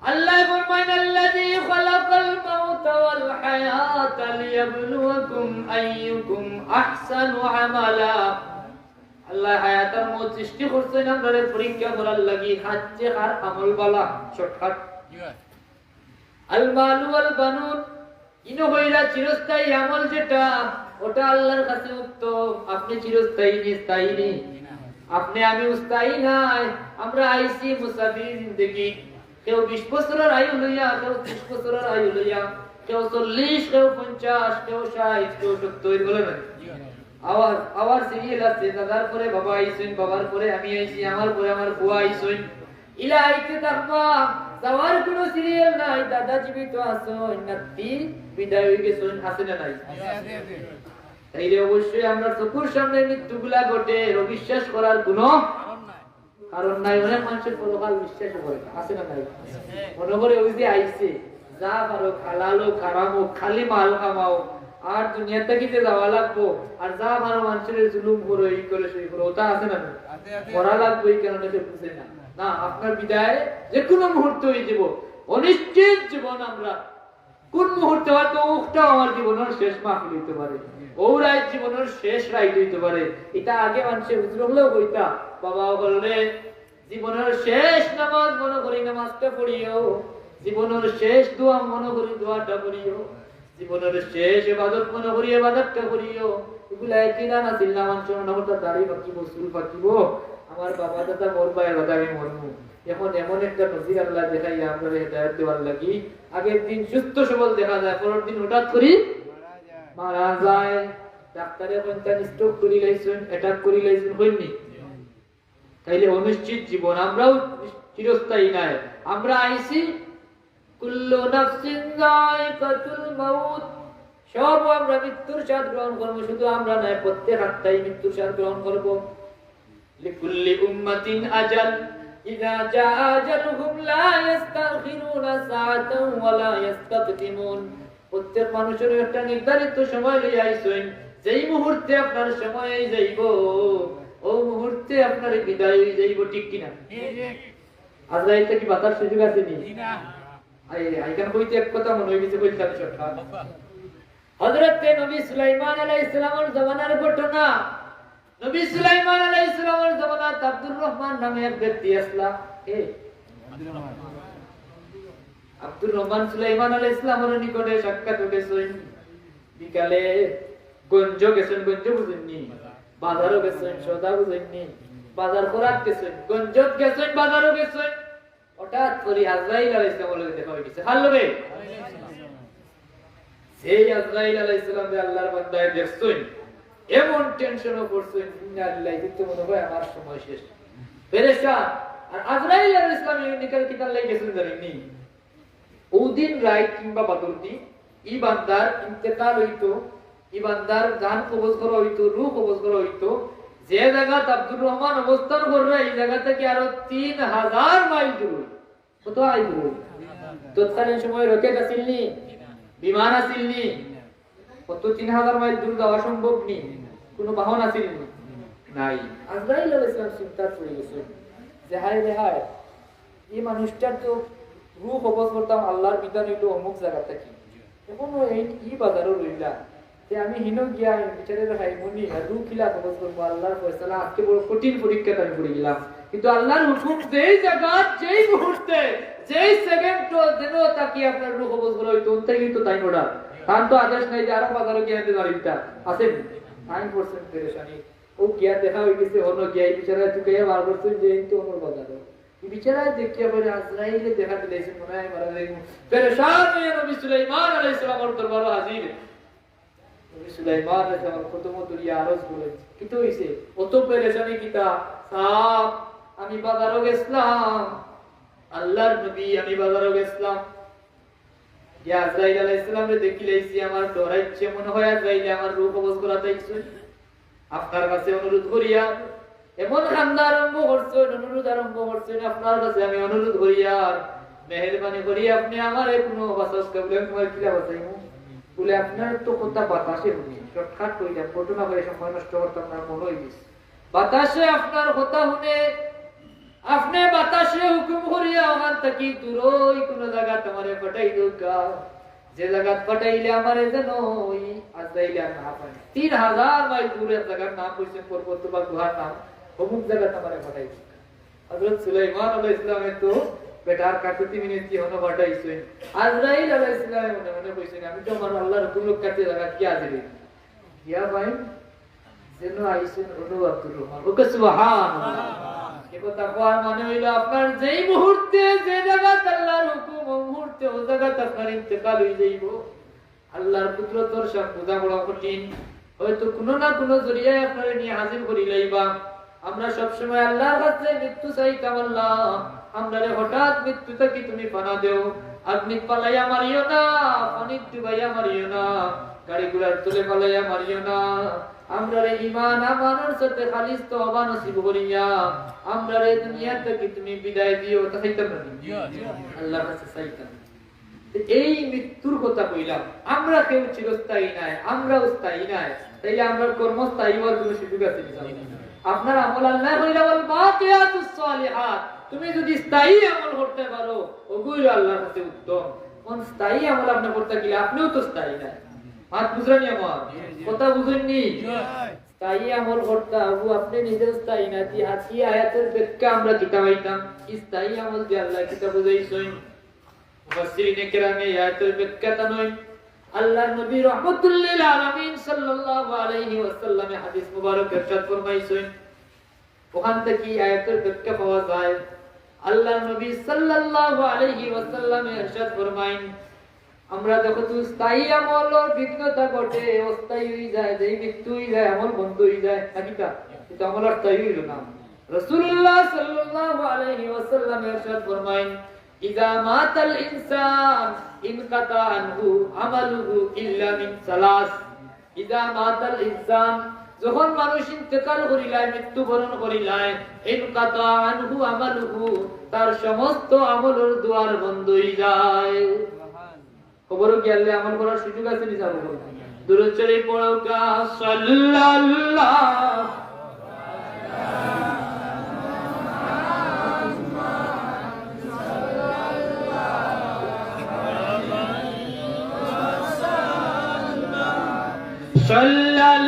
আল্লাহ ফরমায় আল্লাযী খালাকাল মাউতা ওয়াল হায়াতা লিয়াবলুয়াকুম আইয়ুকুম আহসানু আমালা আল্লাহ হায়াত আর মউত সৃষ্টি করছেন আমাদের পরীক্ষা করার লাগি হাজ্জে আর আমল বালা শর্টকাট আল মাল ওয়াল বানুন ইনো হইরা চিরস্থায়ী আমল যেটা ওটা আল্লাহর কাছে উত্তম আপনি চিরস্থায়ী নি স্থায়ী নি আপনি আমি স্থায়ী নাই আমরা আইসি মুসাফির জিন্দেগি কেউ 20 বছরের আয়ু লইয়া কেউ 30 বছরের আয়ু লইয়া কেউ 40 কেউ 50 কেউ 60 কেউ 70 বলে না আওয়ার সিরিয়াল আছে দাদার পরে বাবা আইছেন বাবার পরে আমি আইছি আমার পরে আমার বুয়া আইছেন ইলা আইতে থাকবা যাওয়ার কোনো সিরিয়াল নাই দাদা জীবিত আছেন নাতি বিদায় হয়ে গেছেন আছে না নাই তাইলে অবশ্যই আমরা চোখের সামনে মৃত্যুগুলা ঘটে অবিশ্বাস করার কোনো কারণ নাই অনেক মানুষের পরকাল বিশ্বাস করে আছে না নাই মনে করে ওই যে আইছে যা পারো হালালো হারামো খালি মাল কামাও আর দুনিয়া থেকে যে যাওয়া লাগবো আর যা আমার মানুষের জুলুম করে এই করে সেই করে ওটা আছে না মরা লাগবে এই কারণে সে বুঝে না না আপনার বিদায় যে কোনো মুহূর্তে হয়ে যাব অনিশ্চিত জীবন আমরা কোন মুহূর্তে হয়তো উঠটা আমার জীবনের শেষ মাহফিল হইতে পারে ও রাত জীবনের শেষ রাইড হইতে পারে এটা আগে মানুষের হুজুর হলেও কইতা বাবা বললে জীবনের শেষ নামাজ মনে করি নামাজটা পড়িও জীবনের শেষ দোয়া মনে করি দোয়াটা পড়িও জীবনের শেষ ইবাদত মনে করি ইবাদতটা করিও এগুলা একদিন না চিল্লা মানুষ মনে করতে দাঁড়িয়ে বাকিব চুল বাকিব আমার বাবা দাদা মোর ভাইয়ের কথা আমি মরমু এখন এমন একটা নজির আল্লাহ দেখাই আমরা হেদায়েত দেওয়ার লাগি আগের দিন সুস্থ সবল দেখা যায় পরের দিন হঠাৎ করি মারা যায় ডাক্তারে কোনটা স্ট্রোক করি লাইছেন অ্যাটাক করি লাইছেন হইনি তাইলে অনিশ্চিত জীবন আমরাও চিরস্থায়ী নাই আমরা আইছি কুল্লু নাফসিন যায়কাতুল মাউত সব আমরা মৃত্যুর স্বাদ গ্রহণ করব শুধু আমরা নয় প্রত্যেক আত্মাই মৃত্যুর স্বাদ গ্রহণ করব লিকুল্লি উম্মাতিন আজাল ইযা জা আজালুহুম লা ইস্তাখিরুনা সাআতান ওয়া লা ইস্তাকদিমুন প্রত্যেক মানুষের একটা নির্ধারিত সময় লইয়া আইছেন যেই মুহূর্তে আপনার সময় যাইব ও মুহূর্তে আপনার বিদায় হয়ে যাইব ঠিক কিনা আজরাইল কি বাতার সুযোগ আছে নি না আইকান কইতে এক কথা মনে হই গেছে কইতাম সরকার হযরত নবী সুলাইমান আলাইহিস সালামের জামানার ঘটনা নবী সুলাইমান আলাইহিস সালামের জামানাত আব্দুর রহমান নামে এক ব্যক্তি আসলা আব্দুর রহমান সুলাইমান আলাইহিস সালামের নিকটে সাক্ষাৎ হয়েছেন বিকালে গঞ্জ গেছেন গঞ্জ বুঝেননি বাজারও গেছেন সদা বুঝেননি বাজার করাত গেছেন গঞ্জত গেছেন বাজারও গেছেন হঠাৎ করে আজরাইল আলাইহিস সালামের দেখা হয়ে গেছে হাল্লবে সেই আজরাইল আলাইহিস সালামকে আল্লাহর বান্দায় দেখছেন এমন টেনশনও করছেন ইন্না লিল্লাহি কিন্তু মনে হয় আমার সময় শেষ পেরেশান আর আজরাইল আলাইহিস সালাম নিকাল কিতাল লাগি গেছেন জানেননি ওদিন রাত কিংবা বাদর দিন ই বান্দার ইন্তেকাল হইতো ই বান্দার জান কবজ করা হইতো রূহ কবজ করা হইতো যে জায়গাত আব্দুর রহমান অবস্থান করে এই জায়গা থেকে আরো 3000 মাইল দূর কত আই দূর তৎকালীন সময় রকেট আসিলনি বিমান আসিলনি কত 3000 মাইল দূর যাওয়া সম্ভব নি কোনো বাহন আসিলনি নাই আজরাইল আলাইহিস সালাম চিন্তা করে গেছে যে হায় রে হায় এই মানুষটা তো রূহ কবজ করতাম আল্লাহর বিধান হইলো অমুক জায়গা থেকে এখন এই বাজারও রইলা যে আমি হিন গিয়া বিচারের হাইমনি রূহ কিলা কবজ করবো আল্লাহর ফয়সালা আজকে বড় কঠিন পরীক্ষা আমি পড়ে গেলাম কিন্তু আল্লাহর হুকুম যেই জায়গা যেই মুহূর্তে যেই সেকেন্ড যেন তাকে আপনার রূহ কবজ করা হইতো ওন থেকে কিন্তু তাই নোড়া কারণ তো আদেশ নাই যে আরো বাজারও গিয়া দিতে পারিটা আছে 9% পেরেশানি ও গিয়া দেখা হয়ে গেছে অন্য গিয়া এই বিচারা চুকাইয়া বার করছেন যে এই তো অন্য বাজারও বিচারায় দেখিয়া বলে আজরাইলে দেখা দিলেছেন মনে হয় মারা যাইব পেরেশান হয়ে নবী সুলাইমান আলাইহিস সালামের দরবারে হাজির নবী সুলাইমান আলাইহিস সালাম প্রথম দুনিয়া আরজ বলেন কি হইছে অত পেরেশানি কিতা সাহেব আমি বাজারও গেছলাম আল্লাহর নবী আমি বাজারও গেছলাম ইয়া আজরাইল আলাইহিস সালামরে দেখিলেইছি আমার ডরাইছে মনে হয় আজরাইল আমার রূহ কবজ করা চাইছে আপনার কাছে অনুরোধ করিয়া এমন কান্না আরম্ভ করছেন অনুরোধ আরম্ভ করছেন আপনার কাছে আমি অনুরোধ করি আর মেহেরবানি করি আপনি আমারে কোনো বাসাস করবেন তোমার কিলা বাঁচাইমু বলে আপনার তো কথা বাতাসে শুনি শর্টকাট কইলাম ঘটনা করে সময় নষ্ট করতাম না মনে হয়ে গেছে বাতাসে আপনার কথা শুনে আপনি বাতাসে হুকুম করিয়া ওখান থেকে দূরই কোন জায়গা তোমারে পাঠাই দোকা যে জায়গা পাঠাইলে আমারে যেন ওই আজরাইলে না পায় 3000 মাইল দূরের জায়গার নাম কইছেন পর্বত বা গুহার নাম অমুক জায়গা তোমারে পাঠাই হযরত সুলাইমান আলাইহিস সালামের তো বেটার কাকুতি মিনতি হনো পাঠাইছেন আজরাইল আলাইহিস সালাম মনে মনে কইছেন আমি তো আমার আল্লাহর হুকুম কাটতে জায়গা কি আজরে ইয়া ভাই যেন আইছেন হলো আব্দুর রহমান ওকে সুবহানাল্লাহ কথা কোয়ার মানে হইলো আপনার যেই মুহূর্তে যে জায়গাতে আল্লাহর হুকুম ওই মুহূর্তে ওই জায়গাতে আপনার ইন্তেকাল হয়ে যাইব আল্লাহর কুদরতর সব বোঝা বড় কঠিন হয়তো কোনো না কোনো জরিয়ায় আপনারে নিয়ে হাজির করি লইবা আমরা সব সময় আল্লাহর কাছে মৃত্যু চাইতাম আল্লাহ আমরারে হঠাৎ মৃত্যু থেকে তুমি পানা দেও আপনি পালাইয়া মারিও না পানি ডুবাইয়া মারিও না গাড়ি ঘোড়ার তুলে পালাইয়া মারিও না আমরারে ঈমান আমানের সাথে খালিস তওবা নসিব করিয়া আমরারে দুনিয়া থেকে তুমি বিদায় দিও চাইতাম না আল্লাহর কাছে চাইতাম এই মৃত্যুর কথা কইলাম, আমরা কেউ চিরস্থায়ী নাই, আমরাও স্থায়ী নাই, তাইলে আমরা কর্মস্থায়ী হওয়ার কোনো সুযোগ আছে না? আপনার আমল আল্লাহ কইলা ওয়াল বাকিয়াতুস সালিহাত, তুমি যদি স্থায়ী আমল করতে পারো ওগুলো আল্লাহর কাছে উত্তম। কোন স্থায়ী আমল আপনি করতে গেলে আপনিও তো স্থায়ী নাই। মাত বুঝরানি আমার কথা বুঝেননি? স্থায়ী আমল করতে আবু আপনি নিজের স্থায়ী না। কি আয়াতের ব্যাখ্যা আমরা কিতাবাইতাম, স্থায়ী আমল দিয়ে আল্লাহ কিতাব বুঝাইছেন। মুফাসসিরিনে কেরামে আয়াতের ব্যাখ্যাটা নয়, আল্লাহর নবী রাহমাতুল লিল আলামিন সাল্লাল্লাহু আলাইহি ওয়াসাল্লামে হাদিস মুবারক ইরশাদ ফরমাইছেন, ওখান থেকে আয়াতের ব্যাখ্যা পাওয়া যায়। আল্লাহর নবী সাল্লাল্লাহু আলাইহি ওয়াসাল্লামে ইরশাদ ফরমাইন, আমরা যখন স্থায়ী আমল বিঘ্নতা ঘটে, অস্থায়ী হয়ে যায়, যেই মৃত্যু হয়ে যায়, আমল বন্ধ হয়ে যায়, নাকিটা এটা আমল আর স্থায়ী হইল না। রাসূলুল্লাহ সাল্লাল্লাহু আলাইহি ওয়াসাল্লাম ইরশাদ ফরমাইন, ইযা মাতাল ইনসান ইনকাতা আনহু আমালুহু ইল্লা মিন সালাস। ইযা মাতাল ইনসান, যখন মানুষ ইন্তেকাল করিলায়, মৃত্যুবরণ করিলায়, ইনকাতা আনহু আমালুহু, তার সমস্ত আমলের দুয়ার বন্ধ হয়ে যায়। খবরও কি আল্লাহ আমল করার সুযোগ আছে নি? যাবো দুরূদ শরীফ পড়ো কা সাল্লাল্লাহু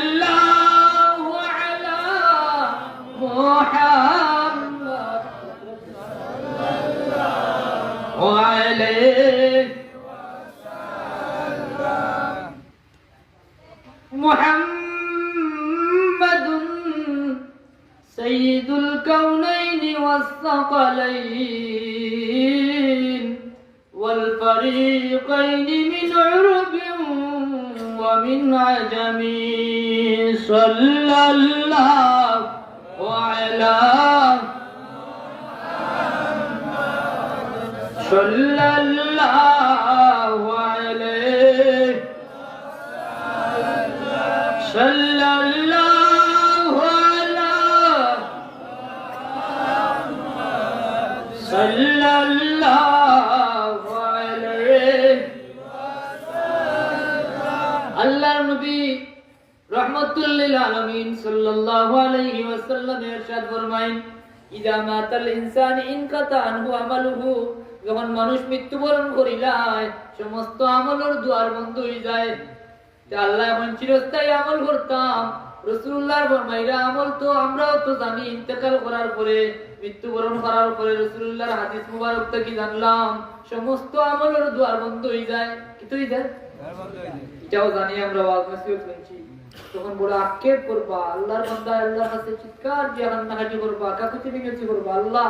সাল্লাল্লাহু আলা মুহাম্মদ সাল্লাল্লাহু আলাইহি মুহাম্মাদুন সাইয়্যিদুল কাউনাইনি ওয়াস সাকালাইন ওয়াল ফারিকাইনি মিন উরবিন ওয়া মিন আজামি সাল্লাল্লাহু আলা সাল্লাল্লাহু আলাইহি সাল্লাল্লাহু আলা সাল্লাল্লাহু আলাইহি। আল্লাহর নবী রাহমাতুল লিল আলামিন সাল্লাল্লাহু আলাইহি ওয়াসাল্লাম ইরশাদ ফরমায়েন, ইযা মাতাল ইনসান ইনকাতা আনহু আমালুহু, যখন মানুষ মৃত্যুবরণ করিলায় সমস্ত আমলের দুয়ার বন্ধ হয়ে যায়। আল্লাহ এখন চিরস্থায়ী আমল করতাম, রাসূলুল্লাহর ফরমাইরা আমল তো আমরাও তো জানি, ইন্তেকাল করার পরে, মৃত্যুবরণ করার পরে রাসূলুল্লাহর হাদিস মুবারক থেকে জানলাম সমস্ত আমলের দুয়ার বন্ধ হয়ে যায়। কি তো হয়ে যায়? এটাও জানি আমরা, ওয়াজ নসিহত শুনছি। তখন বড় আক্ষেপ করবা, আল্লাহর বান্দা আল্লাহর কাছে চিৎকার দিয়ে কান্নাকাটি করবা, কাকুতি মিনতি করবা, আল্লাহ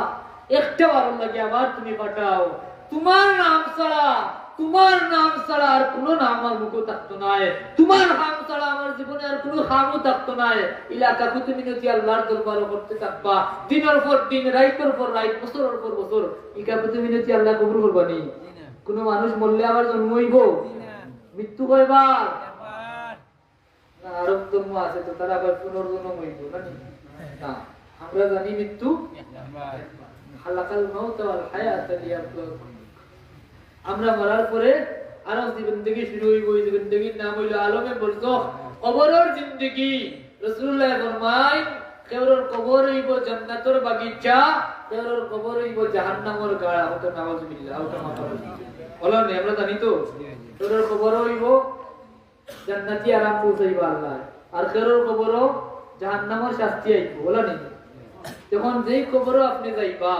একটা বার লাগে আবার তুমি পাঠাও, তোমার নাম ছাড়া আর কোনো নাম আমার মুখে থাকতো না, তোমার নাম ছাড়া আমার জীবনে আর কোনো নামও থাকতো না। এলাকা কুতি মিনতি আল্লাহর দরবারে করতে থাকবা, দিনের পর দিন, রাইতের পর রাইত, বছরের পর বছর। ইকা কুতি মিনতি আল্লাহ কবুল করবানি? কোন মানুষ মরলে আবার জন্ম হইব, মৃত্যু কয়বার? আরব ধর্ম আছে তো তারা আবার পুনর্জন্ম হইব না। আমরা জানি মৃত্যু খালাকাল মাউত ওয়াল হায়াত লিয়াবলুয়াকুম, আমরা মরার পরে আরো জিন্দেগি শুরু হইব। এই জিন্দেগির নাম হইল আলমে বরজখ, কবরের জিন্দেগি। রাসূলুল্লাহ ফরমায়, কেউর কবর হইব জান্নাতের বাগিচা, কেউর কবর হইব জাহান্নামের গাড়া। হতো নাউযুবিল্লাহ, হতো মাতাবুল বলো না, আমরা জানি তো কেউর কবর হইব জান্নাতি আরাম পৌঁছাইব আল্লাহ, আর কেউর কবর জাহান্নামের শাস্তি আইব, বলো না। তখন যেই কবর আপনি যাইবা,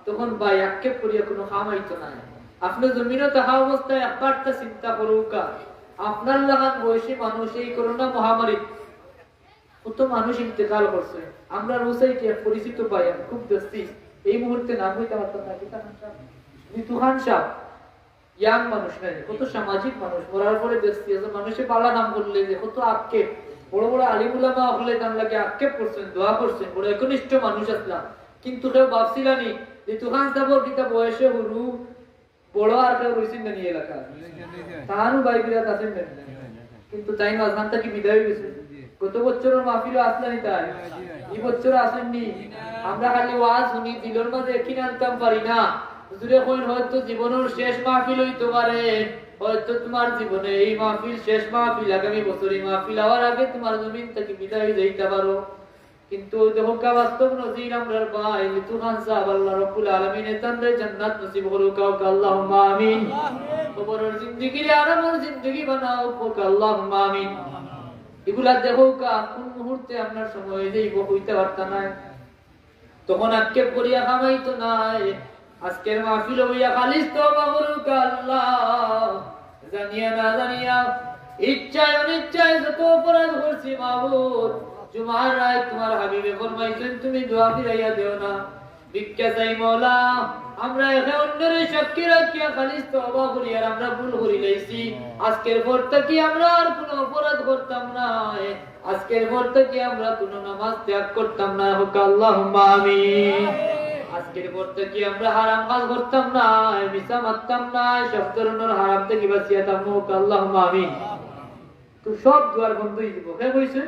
তখন ভাই আক্ষেপ করিয়া কোনো কাম হইতো না। আপনি জমিনে থাকা অবস্থায় একবারটা চিন্তা করুকা, আপনার লাগান বয়সী মানুষ এই করোনা মহামারী কত মানুষ ইন্তেকাল করছে। আমরা রোসাইকে পরিচিত পাই, খুব ব্যস্ত এই মুহূর্তে নাম হইতে পারতাম না, ঋতু খান সাহেব, ইয়াং মানুষ নাই, কত সামাজিক মানুষ, মরার পরে ব্যস্ত আছে। মানুষে পালা নাম করলে যে কত আক্ষেপ, বড় বড় আলিমুলামা হলে তার লাগে আক্ষেপ করছেন, দোয়া করছেন, বড় একনিষ্ঠ মানুষ আসলাম। কিন্তু কেউ ভাবছিলানি ঋতু খান সাহেবর কিতা বয়সে হরু বড় আর কেউ রয়েছেন না নিয়ে এলাকা, তাহারও বাইবিরাত আছেন না, কিন্তু তাই না আজমান থেকে বিদায় হয়ে গেছে। গত বছরের মাহফিলে আসলেনি, তাই এই বছর আসেননি। আমরা খালি ওয়াজ শুনি, দিলের মাঝে একিন আনতাম পারি না। হুজুরে কইন হয়তো জীবনের শেষ মাহফিল হইতে পারে, হয়তো তোমার জীবনে এই মাহফিল শেষ মাহফিল, আগামী বছর এই মাহফিল হওয়ার আগে তোমার জমিন থেকে বিদায় হয়ে যাইতে পারো। কিন্তু দেখো কা বাস্তব নজির আমরার ভাই লিতু খান সাহেব আল্লাহ রাব্বুল আলামিন তানরে জান্নাত নসিব করুক আল্লাহুম্মা আমিন। কবরের জিন্দেগি আরামের জিন্দেগি বানাও আল্লাহুম্মা আমিন। এগুলা দেখো কা কোন মুহূর্তে আপনার সময় যাইব কইতে পারতা না, তখন আক্ষেপ করিয়া খামাইতো নাই। আজকের মাহফিল হইয়া খালিস তওবা করুক আল্লাহ, জানিয়া না জানিয়া ইচ্ছায় অনিচ্ছায় যত অপরাধ করছি মাবুদ, জুমার রাত তোমার হাবিবে ফরমাইছেন তুমি দোয়া ফিরাইয়া দিও না। ভিক্ষা চাই মওলা, আমরা এখানে অন্যের সাক্ষী রাখিয়া খালিস তওবা করি আর আমরা ভুল করি লাইছি। আজকের পর থেকে আমরা আর কোনো অপরাধ করতাম না, আজকের পর থেকে আমরা কোনো নামাজ ত্যাগ করতাম না, হোক আল্লাহুম্মা আমিন। আজকের পর থেকে আমরা হারাম কাজ করতাম না, মিছা মারতাম না, সব ধরনের হারাম থেকে বাঁচিয়া থাকবো, হোক আল্লাহুম্মা আমিন। তো সব দুয়ার বন্ধ হয়ে যাব। কে কইছে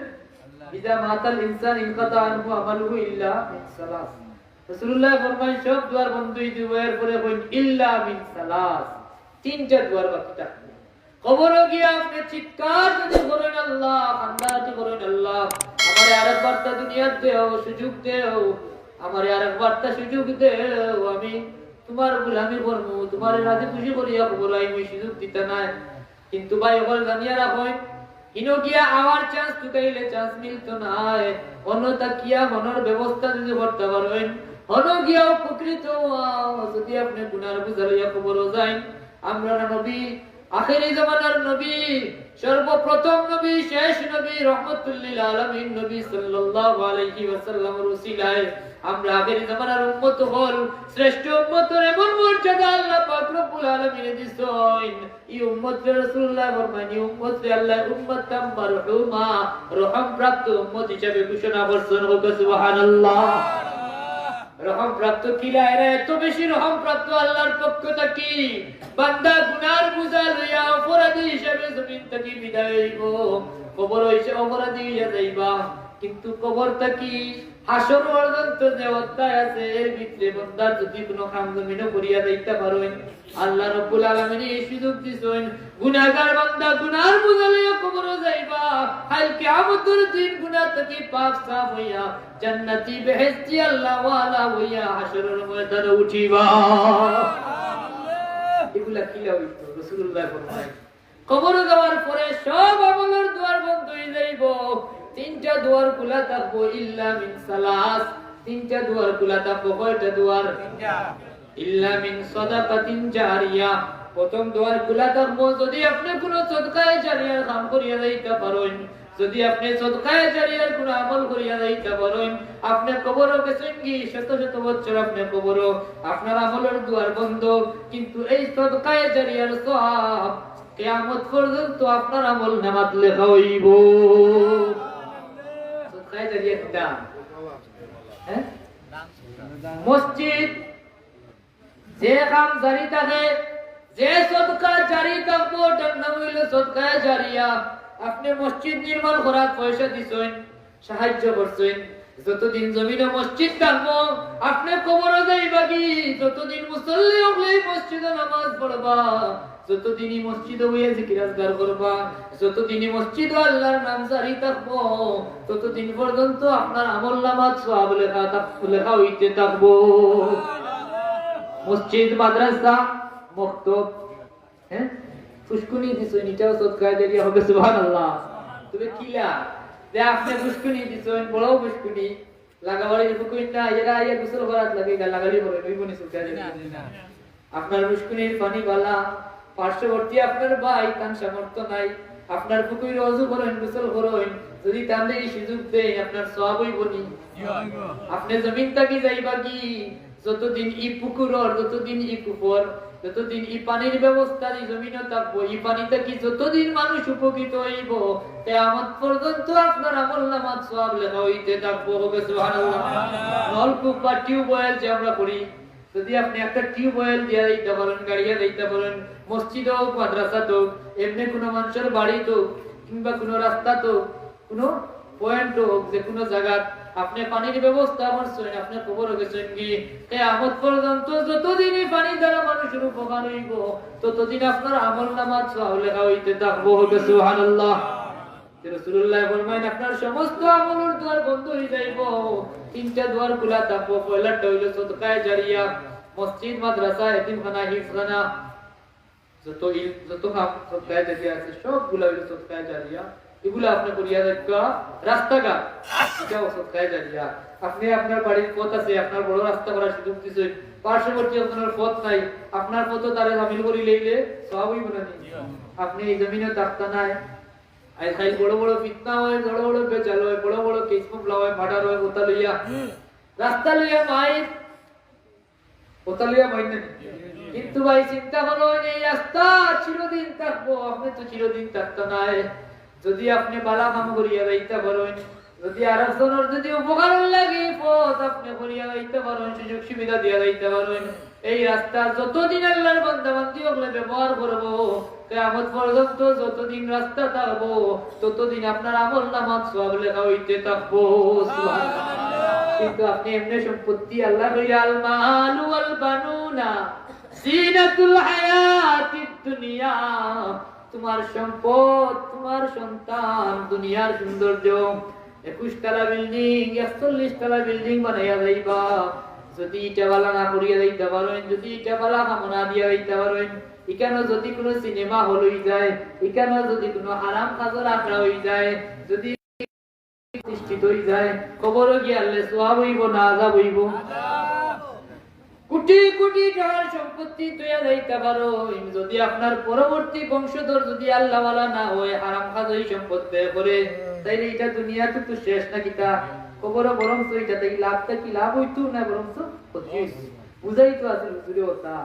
ইদা মাতাল ইনসান ইনকাতা আনহু আমালুহু ইল্লা মিন সালাস। রাসূলুল্লাহ ফরমায় সব দুয়ার বন্ধ হয়ে যাব, এরপরে কইন ইল্লা মিন সালাস, তিনটা দুয়ার বাকি থাকবে। কবরে গিয়ে আপনি চিৎকার যদি করেন আল্লাহ, কান্নাকাটি করেন আল্লাহ আমারে আরেকবার তা দুনিয়ার দেও, সুযোগ দেও, আমারে আরেকবার তা সুযোগ দেও, আমি তোমার গোলামি করব, তোমার রাজি খুশি করিয়া কবরে আমি সুযোগ দিতে নাই। কিন্তু ভাই ওগুলো জানিয়া রাখেন, ইনো গিয়া আবার চান্স টুকাইলে চান্স মিলতো না, অন্যতা কিয়া মনের ব্যবস্থা যদি করতে পারেন, অন্য গিয়া উপকৃত যদি আপনি গুনার বোঝা লইয়া কবরে যান। আমরা নবী আখেরি জামানার নবী, সর্বপ্রথম নবী, শেষ নবী, রহমাতুল লিল আলামিন নবী সাল্লাল্লাহু আলাইহি ওয়াসাল্লামের উসিলায় আমরা আখেরি জামানার উম্মত হল শ্রেষ্ঠ উম্মতের এমন মর্যাদা আল্লাহ পাক রব্বুল আলামিন দিছেন। এই উম্মত রাসূলুল্লাহ ফরমান এই উম্মত আল্লাহ উম্মতাম মারহুমা, রহম প্রাপ্ত উম্মত হিসেবে ঘোষণা করছেন, সুবহানাল্লাহ। রহম প্রাপ্ত কিলা এরা এত বেশি রহম প্রাপ্ত আল্লাহর পক্ষ থেকে, বান্দা গুনার বোঝা লইয়া অপরাধী হিসেবে জমিন থেকে বিদায় হইব, কবর হইছে অপরাধী হইয়া যাইবা। কিন্তু কবর থেকে হাসর পর্যন্ত যে অধ্যায় আছে এর ভিতরে বান্দার যদি কোনো কাম জমিনও করিয়া যাইতে পারেন, আল্লাহ রাব্বুল আলামিন এই সুযোগ দিছেন। গুনাহগার বান্দা গুনার বোঝা লইয়া কবরে যাইবা, কাল কিয়ামতের দিন গুনাহ থেকে পাক সাফ হইয়া জান্নাতি বেহেশতি আল্লাহ ওয়ালা হইয়া হাসরের ময়দানে উঠিবা। এগুলা কিলা হইতো রাসূলুল্লাহ ফরমায় কবরে যাওয়ার পরে সব আমলের দুয়ার বন্ধ হয়ে যাইব, তিনটা দুয়ার খোলা থাকবো, ইল্লা মিন সালাস, তিনটা দুয়ার খোলা থাকবো। কয়টা দুয়ার? ইল্লা মিন সাদাকাতিন জারিয়া, প্রথম দুয়ার খোলা থাকবো যদি আপনি কোনো সদকায়ে জারিয়ার কাম করিয়া যাইতে পারেন, যদি আপনি সদকায়ে জারিয়ার কোনো আমল করিয়া যাইতে পারেন, আপনি কবরও গেছেন কি শত শত বছর আপনি কবরও, আপনার আমলের দুয়ার বন্ধ। কিন্তু এই সদকায়ে জারিয়ার সওয়াব কিয়ামত পর্যন্ত আপনার আমল নামাত লেখা হইব। সদকায়ে জারিয়া কিটা? মসজিদ যে কাম জারি থাকে, যে সদকা জারি থাকবো ওটার নাম হইল সদকায়ে জারিয়া। আপনি মসজিদ নির্মাণ করার পয়সা দিছেন, সাহায্য করছেন, যতদিন জমিনে মসজিদ থাকবো আপনি কবরে যাইবা কি, যতদিন মুসল্লি হলে মসজিদে নামাজ পড়বা, যতদিনই মসজিদে হইয়া জিকির আজকার করবা, যতদিনই মসজিদে আল্লাহর নাম জারি থাকবো, ততদিন পর্যন্ত আপনার আমল নামাজ সওয়াব লেখা হইতে থাকবো। মসজিদ, মাদ্রাসা, মক্তব, ফুসকুনি দিছেন, এটাও সদকায়ে জারিয়া হবে, সুবহানাল্লাহ। তুমি কিলা যে আপনি ফুসকুনি দিছেন, বড় ফুসকুনি লাগাবাড়ি ফুকুই না, এরা আইয়া গোসল করাত লাগে, এটা লাগালি বলে নই বনি সদকায়ে জারিয়া। আপনার ফুসকুনির পানি বালা, পার্শ্ববর্তী আপনার ভাই তার সামর্থ্য নাই, আপনার পুকুরে ওযু করেন, গোসল করেন, যদি তাহলে এই সুযোগ দেয় আপনার সওয়াব হইব নি? আপনি জমিন থেকে যাইবা কি, যতদিন ই পুকুর, যতদিন ই কুফর, যতদিন ই পানির ব্যবস্থা এই জমিনে থাকবো, এই পানিতে কি যতদিন মানুষ উপকৃত হইব, কিয়ামত পর্যন্ত আপনার আমল নামাত সওয়াব লেখা হইতে থাকবো, সুবহানাল্লাহ। নলকূপ বা টিউবওয়েল যে আমরা করি, যদি আপনি একটা টিউবওয়েল দিয়া দিতে পারেন, গাড়িয়া দিতে পারেন, মসজিদ হোক, মাদ্রাসা হোক, এমনি কোনো মানুষের বাড়ি তো কিংবা কোনো রাস্তা তো কোনো পয়েন্ট হোক, যে কোনো জায়গা আপনি পানির ব্যবস্থা করছেন, আপনি খবর গেছেন কি কিয়ামত পর্যন্ত যতদিন পানি দ্বারা মানুষের উপকার হইব ততদিন আপনার আমলনামাত সওয়াব লেখা হইতে থাকবো। সুবহানাল্লাহ। রাসূলুল্লাহ ফরমায়েন আপনার সমস্ত আমলের দ্বার বন্ধ হয়ে যাইব, তিনটা দ্বার খোলা থাকবো। পয়লাটা হইল সদকায়ে জারিয়া, মসজিদ মাদ্রাসা এতিমখানা হিফখানা যত কাম সদকায়ে জারিয়া আছে সবগুলা হইল সদকায়ে জারিয়া। এগুলো আপনি করিয়া দেখা। রাস্তাঘাট এটাও সদকায়ে জারিয়া। আপনি আপনার বাড়ির পথ আছে, আপনার বড় রাস্তা করার সুযোগ দিচ্ছেন, পার্শ্ববর্তী আপনার পথ নাই, আপনার পথও তারে শামিল করি লইলে সওয়াব হইব না। আপনি এই জমিনে থাকতা নাই, আজকাল বড় বড় ফিতনা হয়, বড় বড় বেজাল হয়, বড় বড় কেস মামলা হয়, মার্ডার হয়, ওটা লইয়া রাস্তা লইয়া মাই ওটা লইয়া মাই না। কিন্তু ভাই চিন্তা করো এই রাস্তা চিরদিন থাকবো, আপনি তো চিরদিন থাকতো নাই। যদি আপনি বালা কাম করিয়া যাইতে পারেন, যদি আরেকজনের যদি উপকার লাগে পথ আপনি করিয়া যাইতে পারেন, সুযোগ সুবিধা দিয়া যাইতে পারেন, এই রাস্তা যতদিন আল্লাহর বান্দা বান্দি ওগুলো ব্যবহার করবো কিয়ামত পর্যন্ত যতদিন রাস্তা থাকবো ততদিন আপনার আমলনামাত সওয়াব লেখা হইতে থাকবো। সুবহানাল্লাহ। কিন্তু আপনি এমনি সম্পত্তি আল্লাহ কইরা আল মাল ওয়াল বানুনা জিনাতুল হায়াতিদ দুনিয়া, তোমার সম্পদ তোমার সন্তান দুনিয়ার সৌন্দর্য। 21 তলা বিল্ডিং 41 তলা বিল্ডিং বানাইয়া যাইবা, যদি ইটা বালা না করিয়া যাইতে পারেন, যদি ইটা বালা কামনা দিয়া যাইতে পারেন, এখানে যদি কোনো সিনেমা হল হয়ে যায়, এখানে যদি কোনো হারাম কাজের আখড়া হয়ে যায়, যদি প্রতিষ্ঠিত হয়ে যায়, খবর গিয়ে আল্লাহ সওয়াব হইব না আযাব হইব? কোটি কোটি টাকার সম্পত্তি তৈয়া যাইতে পারো, যদি আপনার পরবর্তী বংশধর যদি আল্লাহ ওয়ালা না হয়, হারাম কাজ ওই সম্পদ ব্যয় করে, তাইলে এটা দুনিয়া তো শেষ না। কিতা খবর বরং এটা থেকে লাভটা কি লাভ হইতো না, বরং ক্ষতি হইতো। বুঝাই তো আছে হুজুরে ওটা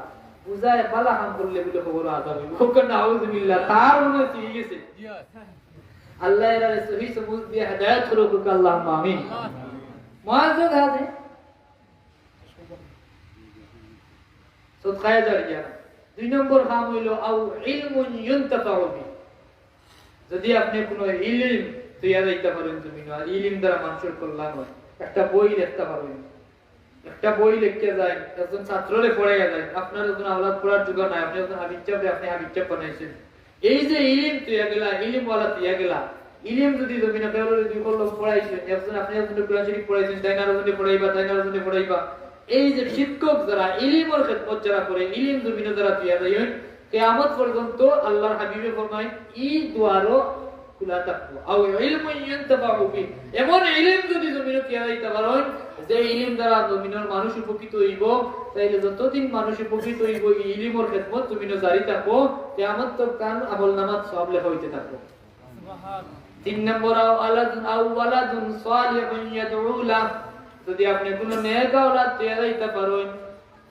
বুঝায় বালা কাম করলে বলে খবর আযাব হইব। ওকে নাউযুবিল্লাহ, তার মনে ঠিক আছে। আল্লাহ এর সহি সমুজ দিয়ে হেদায়েত করুক, আল্লাহুম্মা আমিন। মুআজ্জাজ হাজি সদকায়ে জারিয়া। 2 নম্বর কাম হইল আও ইলমুন ইউনতাফাউ বি, যদি আপনি কোনো ইলম তৈয়া যাইতে পারেন তুমি না, ইলম দ্বারা মানুষের কল্যাণ হয়। একটা বই লিখতে পারবেন, একটা বই লিখতে যায়, একজন ছাত্ররে পড়াইয়া যায়, আপনার যখন আওলাদ পড়ার যোগ্য নাই, আপনি যখন হাবিব চাপ বানাইছেন, এই যে ইলম তৈয়া গেলা, ইলম ওয়ালা তৈয়া গেলা, ইলম যদি জমিনে কেউ যদি লোক পড়াইছেন, একজন আপনি একজন কোরআন শরীফ পড়াইছেন, তাই না রজনী পড়াইবা, এই যে শিক্ষক যারা ইলমের খেদমত যারা করে, ইলম জমিনে যারা তৈয়া যায়, কিয়ামত পর্যন্ত আল্লাহর হাবিবে ফরমায় এই দুয়ারও খোলা থাকবো। আও ইলমুন ইউনতাফাউ বি, এমন ইলম যদি জমিনে তৈয়া যাইতে পারেন যে ইলম দ্বারা জমিনের মানুষ উপকৃত হইব, তাইলে যতদিন মানুষ উপকৃত হইব এই ইলমের খেদমত জমিনে জারি থাকবো, কিয়ামত তক কান আমলনামাত সওয়াব লেখা হইতে থাকবো। সুবহানাল্লাহ। 3 নম্বর আও ওয়ালাদুন সালিহুন ইয়াদউ লা, যদি আপনি কোনো নেক আওলাদ তৈয়া যাইতে পারেন,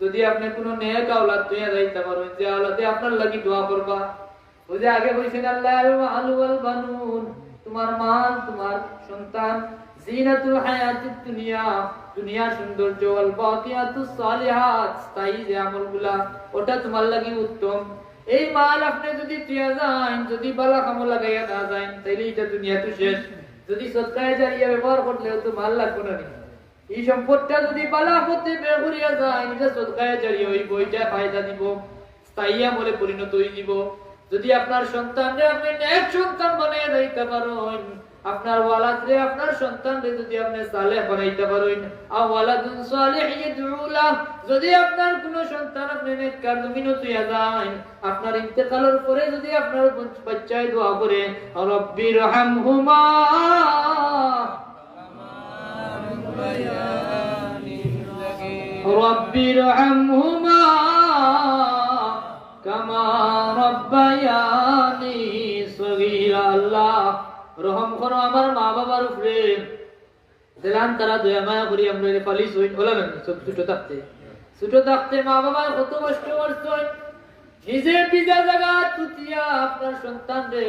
যদি আপনি কোনো নেক আওলাদ তৈয়া যাইতে পারেন, যে আওলাদে আপনার লাগি দোয়া করবা। ওই যে আগে কইছেন আল্লাহর মাল ওয়াল বানুন, তোমার মাল তোমার সন্তান, জিনাতুল হায়াতিদ দুনিয়া, দুনিয়ার সৌন্দর্য, ওয়াল বাকিয়াতুস সালিহাত, স্থায়ী যে আমলগুলা ওটা তোমার লাগি উত্তম। এই মাল আপনি যদি তৈয়া যান, যদি বালা কাম লাগাইয়া না যান, তাইলে এটা দুনিয়া তো শেষ। যদি সদকায়ে জারিয়া ব্যবহার করলে তো মাল লাগবে না। এই সম্পদটা যদি বালা পথে ব্যয় করিয়া যায়, এটা সদকায়ে জারিয়া হইব, এটা ফায়দা দিব, স্থায়ী আমলে পরিণত হয়ে দিব। যদি আপনার সন্তানরে আপনি নেক সন্তান বানাইয়া যাইতে পারেন, আপনার ওয়ালাদরে আপনার সন্তানরে যদি আপনি সালেহ বানাইতে পারেন, আও ওয়ালাদুন সালিহ ইয়াদউ লা, যদি আপনার কোনো সন্তান আপনি নেককার জমিনে তৈয়া যায়, আপনার ইন্তেকালের পরে যদি আপনার বাচ্চায় দোয়া করে রব্বির হামহুমা রব্বির হামহুমা কামা রব্বায়ানি সগীরা, আল্লাহ রহম করো আমার মা বাবার উপরে, দিলান তারা দয়া মায়া করি আমরা পালিশ হই। বলা না ছোট থাকতে মা বাবার কত কষ্ট করছেন, নিজে বিজা জায়গা তুতিয়া আপনার সন্তান রে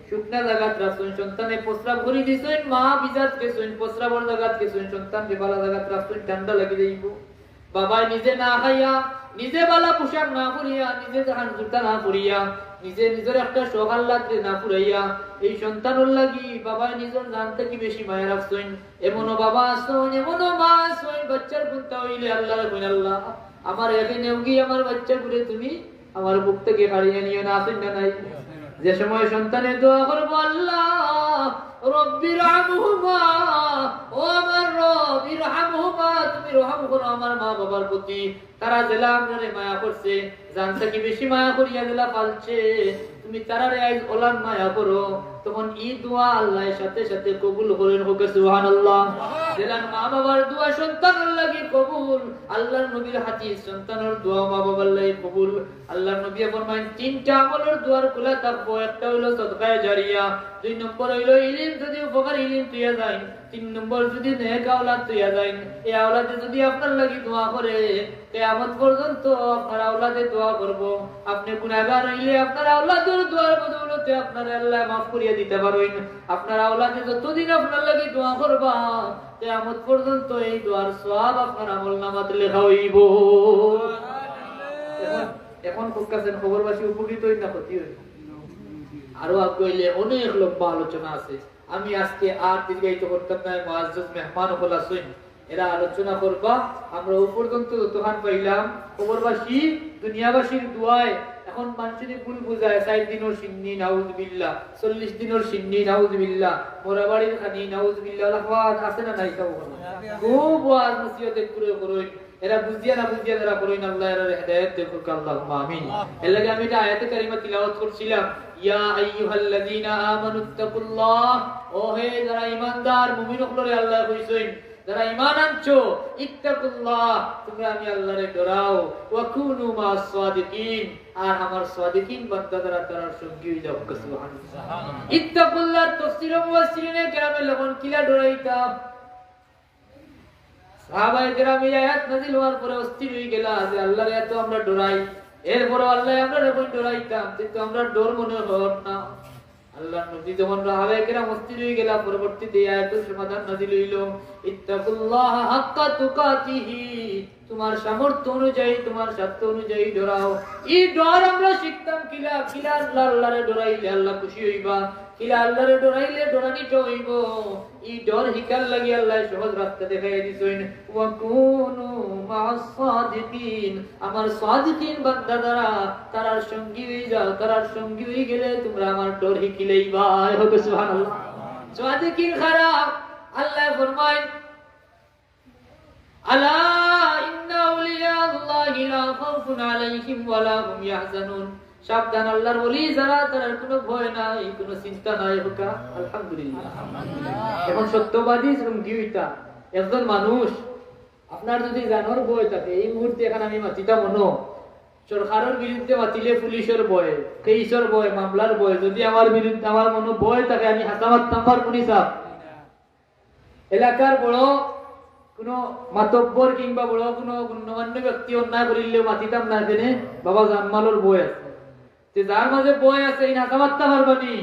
শুকনা জায়গাত রাখছেন, সন্তানে প্রস্রাব করে দিছেন, মা বিজাত গেছেন, প্রস্রাবর জায়গাত গেছেন, সন্তান রে বালা জায়গাত রাখছেন, ঠান্ডা লাগি যাইব। বাবা নিজে না খাইয়া, নিজে বালা পোশাক না পরিয়া, নিজে জাহান জুতা না পরিয়া, নিজে নিজের একটা শখ আল্লাহ না পুরাইয়া এই সন্তানের লাগি বাবা নিজের জান থেকে বেশি মায়া রাখছেন। এমনও বাবা আসছেন, এমনও মা আসছেন, বাচ্চার গুণটা হইলে আল্লাহ কইন আল্লাহ আমার এখানে উগি আমার বাচ্চা ঘুরে তুমি আমার বুক থেকে হারিয়ে নিও না, আসেন না নাই? যে সময় সন্তানের দোয়া করবো আল্লাহ রব্বির রহমহুমা, ও আমার রব ইরহামহুমা, তুমি রহম করো আমার মা বাবার প্রতি, তারা জেলা আপনারে মায়া করছে, জানতে কি বেশি মায়া করিয়া জেলা পালছে, তুমি তারারে আইজ ওলান মায়া করো। তখন এই দোয়া আল্লাহর সাথে সাথে কবুল করেন, হোক সুবহানাল্লাহ। জেলার মা বাবার দোয়া সন্তানের লাগি কবুল, আল্লাহর নবীর হাদিস সন্তানের দোয়া মা বাবার লাগি কবুল। আল্লাহর নবী ফরমায়েন তিনটা আমলের দুয়ার খোলা থাকবো, একটা হইলো সাদকায়ে জারিয়া, দুই নম্বর হইলো ইলম যদি উপকার ইলম তুইয়া যায়, তিন নম্বর যদি নেক আওলাদ তুইয়া যায়। এই আওলাদে যদি আপনার লাগি দোয়া করে কিয়ামত পর্যন্ত আপনার আওলাদে দোয়া করব। আপনি গুনাহগার হইলে আপনার আওলাদের দোয়ার বদৌলতে আপনার আল্লাহ মাফ করিয়া দিতে পারবেন। আপনার আওলাদে যতদিন আপনার লাগি দোয়া করবা কিয়ামত পর্যন্ত এই দোয়ার সওয়াব আপনার আমলনামাতে লেখা হইব। এখন ফোকাসের খবরবাসী উপকৃত হই না ক্ষতি হই? আরো আগে অনেক লম্বা আলোচনা আছে, আমি আজকে আর দীর্ঘায়িত করতাম না। মুআজ্জাজ মেহমান হল আছেন, এরা আলোচনা করবা। আমরা ও পর্যন্ত যতক্ষণ পাইলাম খবরবাসী দুনিয়াবাসীর দোয়ায় এখন মানুষের ভুল বুঝায় 60 দিনের সিন্নি নাউজুবিল্লাহ, 40 দিনের সিন্নি নাউজুবিল্লাহ, মোরাবাড়ির খানি নাউজুবিল্লাহ, আলাহাত আছে না নাই? খুব ওয়াজ নসিহত করে করুন, এরা বুঝিয়া না বুঝিয়া যারা করুন আল্লাহ এর হেদায়েত দেখুক, আল্লাহুম্মা আমিন। এর লাগি আমি এটা আয়াতে কারিমা তিলাওয়াত করছিলাম, ইয়া আইয়ুহাল্লাযীনা আমানুত্তাকুল্লাহ, ও হে যারা ঈমানদার মুমিন হলরে আল্লাহ কইছেন যারা ঈমান আনছো, ইত্তাকুল্লাহ তোমরা আমি আল্লাহরে ডরাও, ওয়া কুনু মাস সাদিকিন আর আমার সাদিকিন বান্দা যারা তার সঙ্গী হয়ে যাও। সুবহানাল্লাহ। ইত্তাকুল্লাহ তাফসীর মুফাসসিরিনে কেরামে লবণ কিলা ডরাইতা, সাহাবায়ে কেরাম এই আয়াত নাযিল হওয়ার পরে অস্থির হয়ে গেল যে আল্লাহরে এত আমরা ডরাই, এরপরে আল্লাহ আমরা রেবন ডরাইতাম কিন্তু আমরা ডর মনে হল না। আল্লাহ নবী যখন সাহাবায়ে কেরাম অস্থির হয়ে গেল, পরবর্তীতে এই আয়াতের সমাধান নাযিল হইল, ইত্তাকুল্লাহ হাক্কা তুকাতিহি, তোমার সামর্থ্য অনুযায়ী তোমার সাধ্য অনুযায়ী ডরাও। এই ডর আমরা শিখতাম কিলা কিলা আল্লাহরে ডরাইলে আল্লাহ খুশি হইবা, কিলা আল্লাহরে ডরাইলে ডরানিটা হইব। এই ডর হিকার লাগি আল্লাহ সহজ রাস্তা দেখাইয়া দিছেন, ওয়া কুনু মা'আস সাদিকিন, আমার সাদিকিন বান্দা যারা তারার সঙ্গী হয়ে যাও, তারার সঙ্গী হয়ে গেলে তোমরা আমার ডর হিকিলেইবা। হোক সুবহানাল্লাহ। সাদিকিন খারাপ আল্লাহ ফরমায়, আলা ইন্না আউলিয়া আল্লাহি লা খাউফুন আলাইহিম ওয়া লা হুম ইয়াহজানুন, সাবধান আল্লাহর ওলি যারা তার কোনো ভয় নাই কোনো চিন্তা নাই। হোকা আলহামদুলিল্লাহ। এখন সত্যবাদী সঙ্গীতা একজন মানুষ, আপনার যদি জানোর ভয় থাকে এই মুহূর্তে এখানে আমি মাতিতা মনো সরকারের বিরুদ্ধে মাতিলে পুলিশের ভয়, কেসের ভয়, মামলার ভয়, যদি আমার বিরুদ্ধে আমার মনে ভয় থাকে আমি হাসামাত নাম্বার পুলিশ এলাকার বড় কোন মাতব্বর কিংবা বড় কোন গণ্যমান্য ব্যক্তি অন্যায় করিলেও মাতিতাম না, জেনে বাবা জানমালোর বই আছে, যে যার মাঝে বই আছে এই নাকা মারতে পারবানি।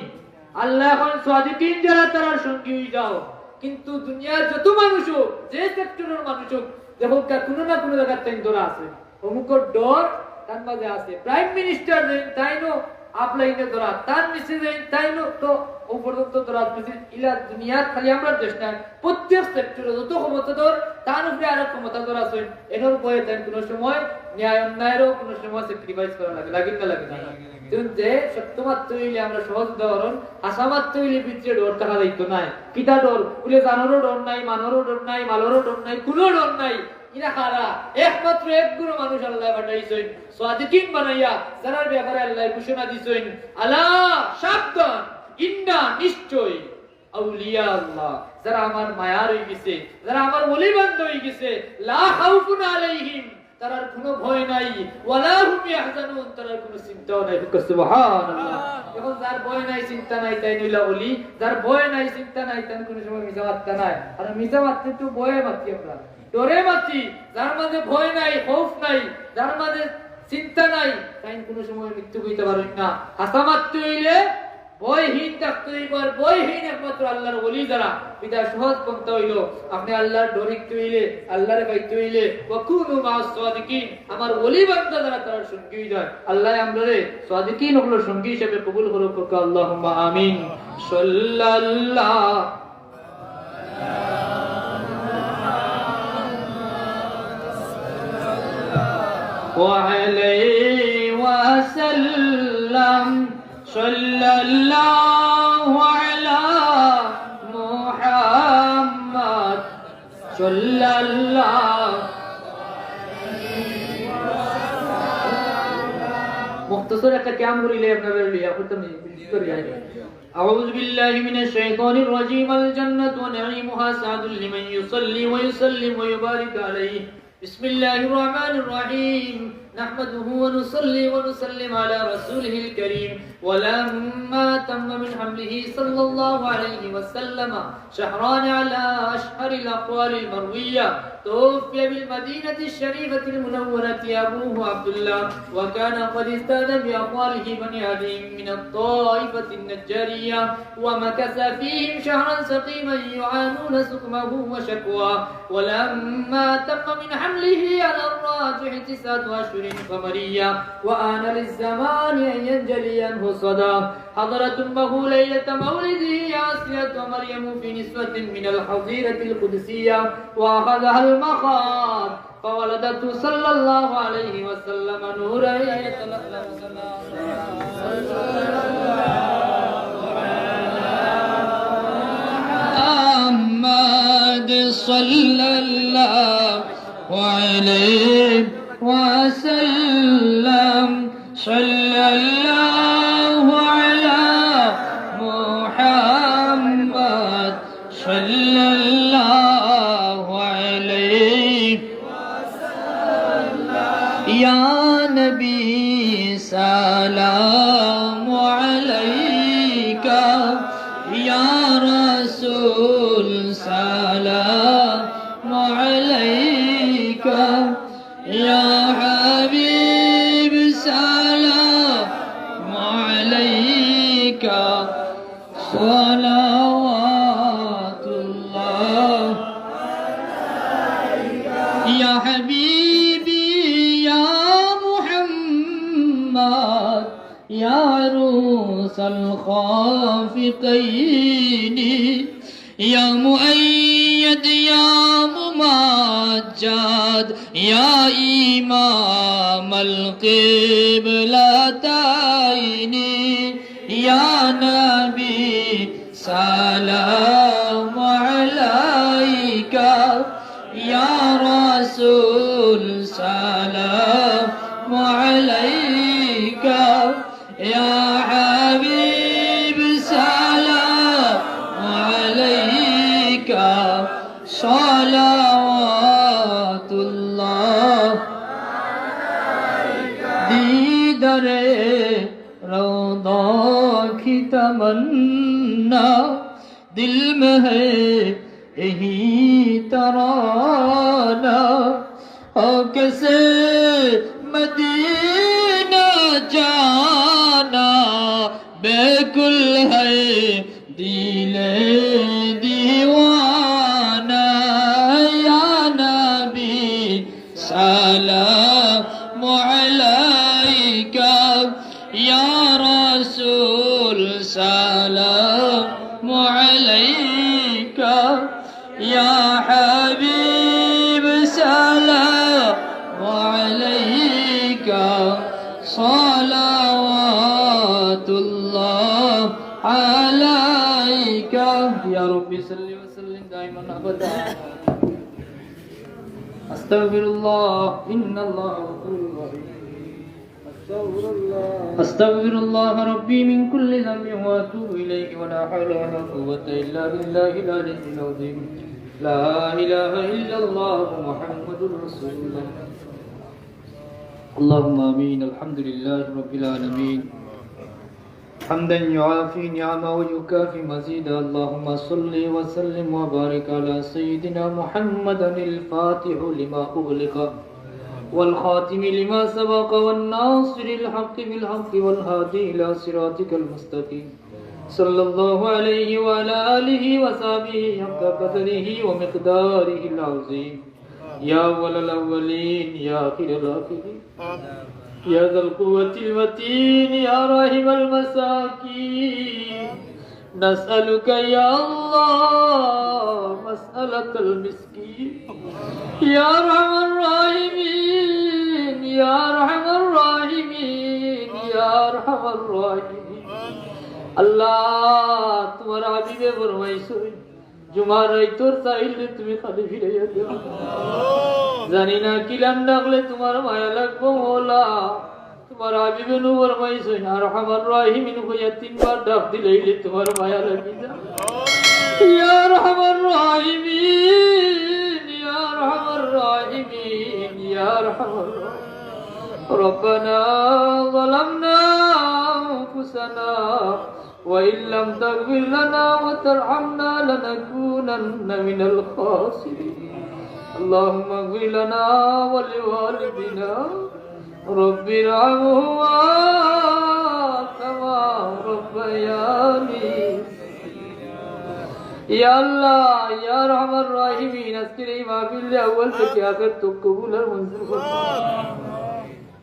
আল্লাহ এখন সাদিকিন যারা তার সঙ্গী হয়ে যাও। কিন্তু দুনিয়ার যত মানুষ হোক, যে সেক্টরের মানুষ হোক, দেখো কোনো না কোনো জায়গার টাইম ধরা আছে, অমুকর ডর তার মাঝে আছে। প্রাইম মিনিস্টার তাই নো আপলাইনে ধরা, তার নিচে তাই নো তো ও পর্যন্ত ধরা। ইলা দুনিয়ার খালি আমরা দেশ না, প্রত্যেক সেক্টরে যত ক্ষমতাধর তার উপরে আরো ক্ষমতাধর আছে, এর ভয়ে তাই কোনো সময় ন্যায় অন্যায়েরও কোনো সময় স্যাক্রিফাইস করা লাগে, লাগে না লাগে না? যে সত্যমাত্র হইলে আমরা সহজ উদাহরণ, আশামাত্র হইলে ভিতরে ডর থাকা যাইতো নাই। কিতা ডর বলে জানোরও ডর নাই, মানোরও ডর নাই, মালোরও ডর নাই, কোনো ডর নাই। ইরা খারা একমাত্র একগুলো মানুষ আল্লাহ পাঠাইছেন সাদিকিন বানাইয়া, যারা ব্যাপারে আল্লাহ ঘোষণা দিছেন, আলা সাবধান ইন্না নিশ্চয় আউলিয়া আল্লাহ, যারা আমার মায়ার হয়ে গেছে, যারা আমার ওলি বান্দা হয়ে গেছে, লা খাউফুন আলাইহিম, তারার কোনো ভয় নাই, ওয়ালা হুম ইয়াহজানুন, তারার কোনো চিন্তাও নাই। সুবহানাল্লাহ। এখন যার ভয় নাই চিন্তা নাই তাই নইলা ওলি, যার ভয় নাই চিন্তা নাই তার কোনো সময় মিছা মাত্তা নাই। আর মিছা মাত্তে তো ভয়ে মাতি, আমরা ডরে মাতি। যার মাঝে ভয় নাই, খৌফ নাই, যার মাঝে চিন্তা নাই, তাই কোনো সময় মৃত্যু হইতে পারেন না। হাসা মাত্র হইলে বয়হীন থাকতে হইবার বয়হীন একমাত্র আল্লাহর ওলি যারা বিদা সহজ পন্থা হইল আপনি আল্লাহর ডরিতে হইলে আল্লাহর বাইতে হইলে ওয়াকুনু মা'আস সাদিকিন আমার ওলি বান্দা যারা তারা সঙ্গী হই যায় আল্লাহ আমরারে সাদিকিন হলো সঙ্গী হিসেবে কবুল করুক আল্লাহুম্মা আমিন সাল্লাল্লাহু وعليه وسلم صلى الله على محمد صلى الله مختصر كلام قولي ابن بلي اختم أعوذ بالله من الشيطان الرجيم الجنة ونعيمها سعد لمن يصلي ويسلم ويبارك عليه بسم الله الرحمن الرحيم نحمده ونصلي ونسلم على رسوله الكريم ولما تم من حمله صلى الله عليه وسلم شهران على أشهر الأقوال المروية توفي بالمدينة الشريفة المنورة أبوه عبد الله وكان قد استاذ بأقواله بني عدي من الطائفة النجارية ومكث فيهم شهرا سقيما يعانون سقمه وشكواه ولما تم من حمله على الراجح 9 أشهر قمرية وآن للزمان أن ينجلي عنه صدى حضرت أمه ليلة مولده آسية ومريم في نسوة من الحظيرة القدسية وأخذها المخاض فولدته صلى الله عليه وسلم نورا يتلألأ محمد صلى الله عليه وسلم صلى الله على محمد صلى الله عليه يا نبي سلام عليك يا رسول سلام عليك يا حبيب سلام عليك صلوات الله يا حبيبي يا محمد يا عروس الخافقين يا مؤيد يا ممجد يا إمام القبلتين يا نبي سلام عليك يا رسول سلام عليك يا حبيب سلام عليك صلوات الله दीदार रौदा की तमन्ना दिल में है यही तराना कैसे मदीना जाना बेकुल है दिले दीवाना या नबी सलाम अलैका या रसूल सलाम अलैका या हबीब सलाम अलैका सलावतुल्लाह अलैका या रब्बी सल्ली व सल्लिम दाइमन अबदा अस्तगफिरुल्लाह इन्नल्लाह गफूरुर रहीम أستغفر الله ربي من كل ذنب وأتوب إليه ولا حول ولا قوة إلا بالله العلي العظيم لا إله إلا الله محمد رسول الله اللهم آمين الحمد لله رب العالمين حمدا يعافي نعمه ويكافي مزيدا اللهم صل وسلم وبارك على سيدنا محمد الفاتح لما أغلق والخاتم لما سبق والناصر الحق بالحق والهادي إلى صراطك المستقيم صلى الله عليه وعلى آله وصحبه حق قدره ومقداره العظيم يا أول الأولين يا آخر الآخرين يا ذا القوة المتين يا راحم المساكين نسألك يا الله مسألة المسكين يا أرحم الراحمين يا أرحم الراحمين يا أرحم الراحمين আল্লাহ তোমার হাবিবে ফরমাইছো জুমার রাইতর চাইলে তুমি খালি ফিরাইয়া দাও জানি না কিলাম ডাকলে তোমার মায়া লাগবো মোলা তোমার হাবিবে নু ফরমাইছো আর আমার রাহিমিন হইয়া তিনবার ডাক দিলেইলে তোমার মায়া লাগি যা ইয়া রহমান রাহিমিন ইয়া রহমান রাহিমিন ইয়া রহমান ربنا ظلمنا أنفسنا وإن لم تغفر لنا وترحمنا لنكونن من الخاسرين اللهم اغفر لنا ولوالدينا رب ارحمهما كما ربياني يا الله يا ارحم الراحمين আজকের এই মাহফিলে আউয়াল থেকে আখির তক কবুল আর মঞ্জুর ফরমাও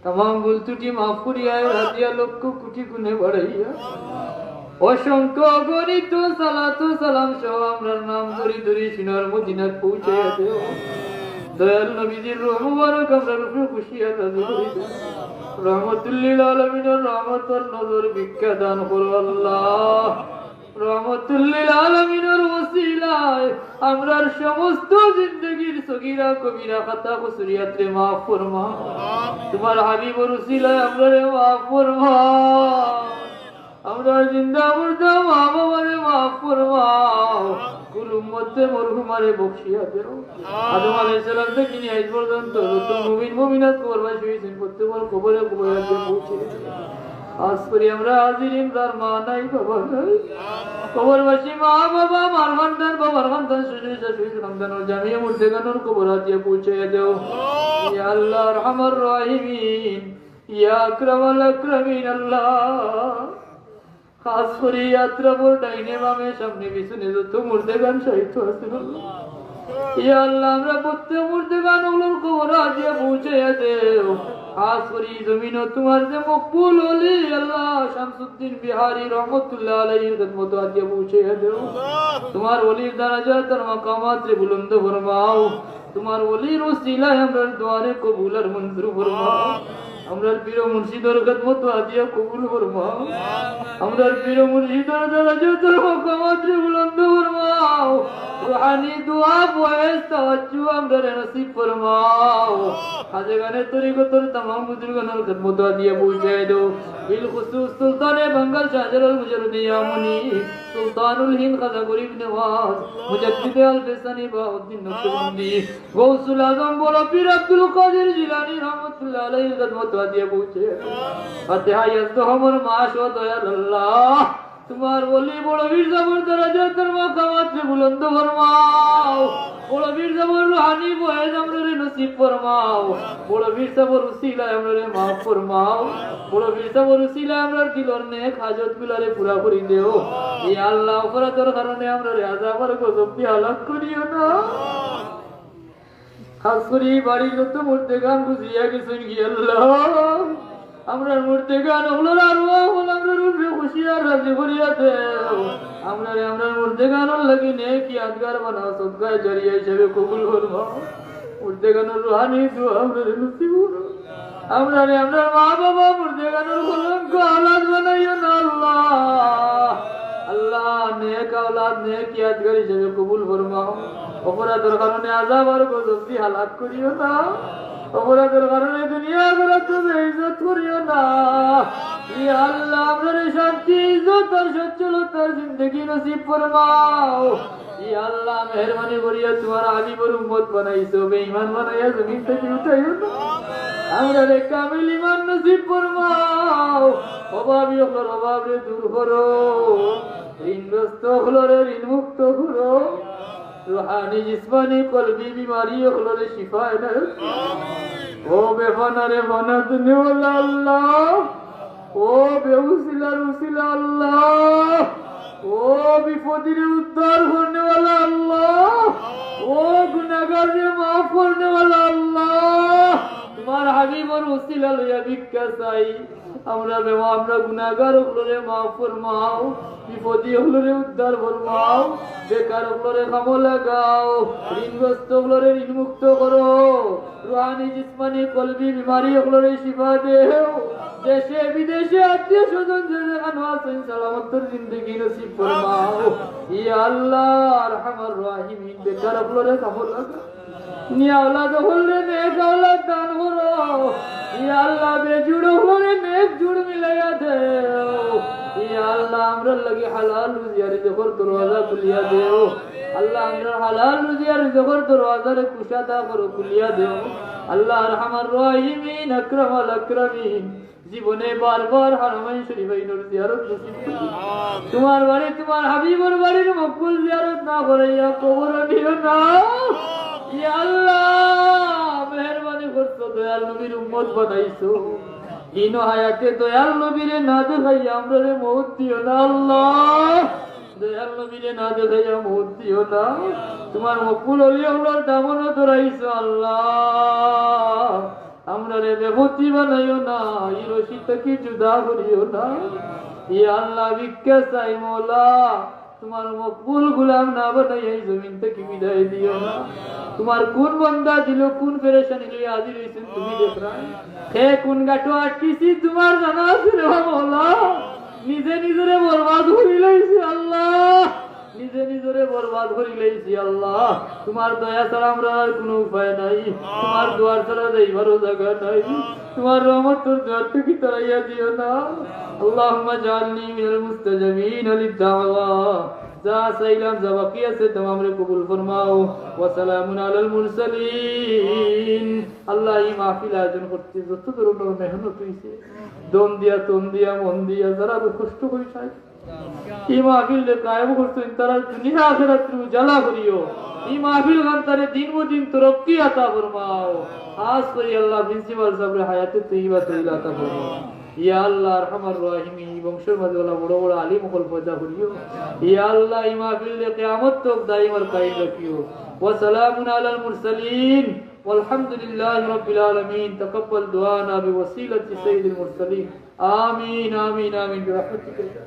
तमाम भूल त्रुटि माफ करिया राजिया लक्ष कोटि गुणे बढ़ाइया असंख्य गणित सालात सालाम सह आमरार नाम धरि धरि सिनार मदिनात पहुंचाइया देओ दयाल नबीजिर रूह मुबारक आमरार उपरे खुशिया राजी करि दाও रहमतुल लिल आलामीনের रहमতের নজর ভিক্ষা দান করো আল্লাহ रहमतुल लिल आलामीনের ওসিলায় আমরার সমস্ত জিন্দেগীর সগীরা কবিরা খাতা কসুরিয়াত রে maaf ফরমাও তোমার হাবিবের ওসিলায় আমরারে maaf ফরমাও আমরা জিন্দা মুর্দা মা বাবারে maaf ফরমাও কুল উম্মতে মরহুমারে বখশিয়া দাও আদম আলাইহিস সালাম থেকে নিয়ে আজ পর্যন্ত যত মুমিন মুমিনাত কবরবাসী হয়েছেন প্রত্যেকের কবরে কবরে পৌঁছে আজ করি আমরা হাজিরিন যার মা নাই বাবা নাই কবরবাসী মা বাবা মার খানদান বাবার খানদান শ্বশুর শাশুড়ি খানদানের জামিয়া মুর্দেগানোর কবরাত দিয়ে পৌঁছাইয়া দাও ইয়া আল্লাহ আরহামার রাহিমিন ইয়া আকরামাল আকরামিন আল্লাহ খাস করে যাত্রাপুর ডাইনে বামে সামনে পিছনে যত মুর্দেগান সাহিত্য আছে আল্লাহ ইয়া আল্লাহ আমরা প্রত্যেক মুর্দেগানগুলোর কবরাত দিয়ে পৌঁছাইয়া দাও খাস করে জমিনও তোমার যে মকবুল ওলি আল্লাহ শামসুদ্দিন বিহারী রহমতুল্লাহ আলাইহির খিদমত দিয়ে পৌঁছাইয়া দাও তোমার ওলির দরজাত আর মাকামাত রে বুলন্দ ফরমাও তোমার ওলির ওসিলায় আমরার দুয়ারে কবুল আর মঞ্জুর ফরমাও আমরার পীর মুর্শিদের খিদমত দিয়ে কবুল ফরমাও আমরার পীর মুর্শিদের দরজাত আর মাকামাত রে বুলন্দ ফরমাও রুহানি দুআ বয়স তাওয়াজ্জু আমরার নসিব ফরমাও খাজেগানে তরিকতর तमाम বুজুর্গানের খিদমত দিয়ে পৌঁছায় দাও বিল খুসুস সুলতানে বাঙ্গাল শাহজালাল মুজাররদি ইয়ামুনি সুলতানুল হিন্দ খাজা গরিব নওয়াজ মুজাদ্দিদ আল বেসানি বাউদ্দিন নকশবন্দি গৌসুল আজম বড় পীর আব্দুল কাদের জিলানী রহমাতুল্লাহ আলাইহির খিদমত দিয়ে পৌঁছায় ফাতিহা ইয়াজদহমর মাশ ও দয়াল আল্লাহ তোমার ওলি বড় বীর জাবর দরজাতের মাকামাত রে বুলন্দ ফরমাও বড় বীর জাবর রুহানি বয়েজ আমরে নসিব ফরমাও বড় বীর জাবর উসিলায় আমরে maaf ফরমাও বড় বীর জাবর উসিলায় আমরার দিলর নেক হাজত গুলারে পুরা করি দেও ইয়া আল্লাহ অপরাধের কারণে আমরে আযাব আর গজব দিয়ে হালাক করিও না খাস করে বাড়ি যত মুর্দেগান বুঝিয়া গেছেন কি আল্লাহ আমরার মুর্দেগান ওগুলোর আরওয়াহ হল আমরার উপরে খুশিয়ার রাজি করিয়া দেও আমরারে আমরার মুর্দেগানের লাগি নেক ইয়াদগার বানাও সদকায়ে জারিয়া হিসেবে কবুল ফরমাও মুর্দেগানের রুহানি দুআ আমরারে নসিব করো আমরারে আমরার মা বাবা মুর্দেগানের কলঙ্ক আওলাদ বানাইও না আল্লাহ আল্লাহ নেক আওলাদ নেক ইয়াদগার হিসেবে কবুল ফরমাও অপরাধের কারণে আযাব আর গজব দিয়ে হালাক করিও না অপরাধের কারণে দুনিয়া আখিরাতে বেইজ্জত করিও না ইয়া আল্লাহ আমরারে শান্তি ইজ্জত আর সচ্ছলতার জিন্দেগি নসিব ফরমাও ইয়া আল্লাহ মেহেরবানি করিয়া তোমার হাবিবের উম্মত বানাইছো বেঈমান বানাইয়া জমিন থেকে উঠাইও না আমরারে কামিল ঈমান নসিব ফরমাও অভাবী হলোর অভাব রে দূর করো ঋণগ্রস্ত হলোরে ঋণ মুক্ত করো रूहानी जिस्मानी कल्बी बीमारी अखलोरे शिफा इनायत ओ बेफाना रे फाना देने वाला अल्लाह ओ बेउसिला रुसिला अल्लाह ও বিপদের উদ্ধার করনে वाला আল্লাহ, ও গুনাহগার রে maaf করনে वाला আল্লাহ, তোমার হাবিবর ওসিলা লইয়া ভিক্ষা চাই। আমরা বেওয়া আমরা গুনাহগার হলরে maaf ফরমাও, বিপদী হলরে উদ্ধার ফরমাও, বেকার হলরে কামে লাগাও, ঋণগ্রস্ত হলরে ঋণ মুক্ত করো, রুহানি জিসমানি কলবি বিমারি হলরে শিফা দেও, দেশে বিদেশে আত্মীয় স্বজন যেখানে আছেন সালামতের জিন্দগি নসিব ফরমাও। ইয়া আল্লাহ আরহামার রাহিমিন, বেকার হলরে কামে লাগাও, নিয়া औलाद হলরে নেক औलाद দান করো। ইয়া আল্লাহ বেজুড় হলরে নেক জুড় মিলাইয়া দেও। ইয়া আল্লাহ আমরা লাগি হালাল রুজিয়ার রিজকের দরওয়াজা খুলিয়া দেও। আল্লাহ আমরা হালাল রুজিয়ার রিজকের দরওয়াজারে কুশাদা করো, খুলিয়া দেও। আল্লাহ আরহামার রাহিমিন, আকরামাল আকরামিন, জীবনে বারবার হারমাইন শরীফাইনের জিয়ারত নসিব করো। তোমার বাড়ি তোমার হাবিবের বাড়ির মকবুল জিয়ারত না করাইয়া কবর নিও না। ইয়া আল্লাহ মেহেরবানি করছো, দয়াল নবীর উম্মত বানাইছো, দিন হায়াতে দয়াল নবীরে না দেখাইয়া আমরারে মউত দিও না আল্লাহ, দয়াল নবীরে না দেখাইয়া মউত দিও না। তোমার মকবুল ওলিয়াউল্লাহর দামনও ধরাইছো আল্লাহ, আমরারে বেপতি বানাইও না, এই রশি থেকে জুদা করিও না। ইয়া আল্লাহ ভিক্ষা চাই মওলা, তোমার মকবুল গোলাম না বানাইয়া এই জমিন থেকে বিদায় দিও না। তোমার কোন বান্দা দিল, কোন পেরেশানি লইয়া হাজির হইছেন তুমি দেখরা, হে কোন গাটো আটকিছি তোমার জানা আছে রে মওলা। নিজে নিজরে বরবাদ করি লইছি আল্লাহ, নিজে নিজরে বরবাদ করি লইছি আল্লাহ। তোমার দয়া ছাড়া আমরা আর কোনো উপায় নাই, তোমার দোয়ার ছাড়া যাইবারও জায়গা নাই। তোমার রহমত তোর দোয়ার থেকে তাড়াইয়া দিও না। আল্লাহুম্মা জাআলনি মিনাল মুস্তাজাবিন লিদ-দাওয়া, যা চাইলাম যা বাকি আছে তোমারে কবুল ফরমাও। ওয়া সালামুন আলাল মুরসালিন। আল্লাহ এই মাহফিল আয়োজন করতে যত ধরনের মেহনত হইছে, দম দিয়া তন দিয়া মন দিয়া যারা কষ্ট করিছে, এই মাহফিল কায়েম করছেন তারা দুনিয়া আখিরাত উজালা করিও। এই মাহফিল গান তারে দিন ও দিন তরক্কি আতা ফরমাও। খাস করে আল্লাহ প্রিন্সিপাল সাহেবের হায়াতে তৈয়বা তৈয়বা আতা ফরমাও। ইয়া আল্লাহ আরহামার রাহিমিন, বংশের মাঝে বড় বড় আলিম হল পয়দা করিও। ইয়া আল্লাহ এই মাহফিল কিয়ামত তক দাইম আর কায়েম রাখিও। ওয়া সালামুন আলাল মুরসালিন ওয়ালহামদুলিল্লাহি রাব্বিল আলামিন। তাকাব্বাল দুআনা বিওয়াসিলাতি সাইয়্যিদিল মুরসালিন। আমিন আমিন আমিন বিরহমাতিকা।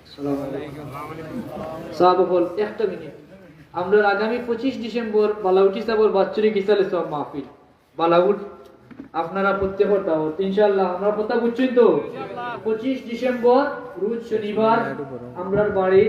আসসালামু আলাইকুম। সাহাবাগণ একটা মিনিট, আমরা আগামী 25 ডিসেম্বর বালাউটি সাহেবের বাৎসরিক ইসালে সব মাহফিল বালাউট আপনারা প্রত্যেকের দাওয়াত ইনশাআল্লাহ। আমরা কথা বুঝছেন তো, 25 ডিসেম্বর রোজ শনিবার আমরার বাড়ি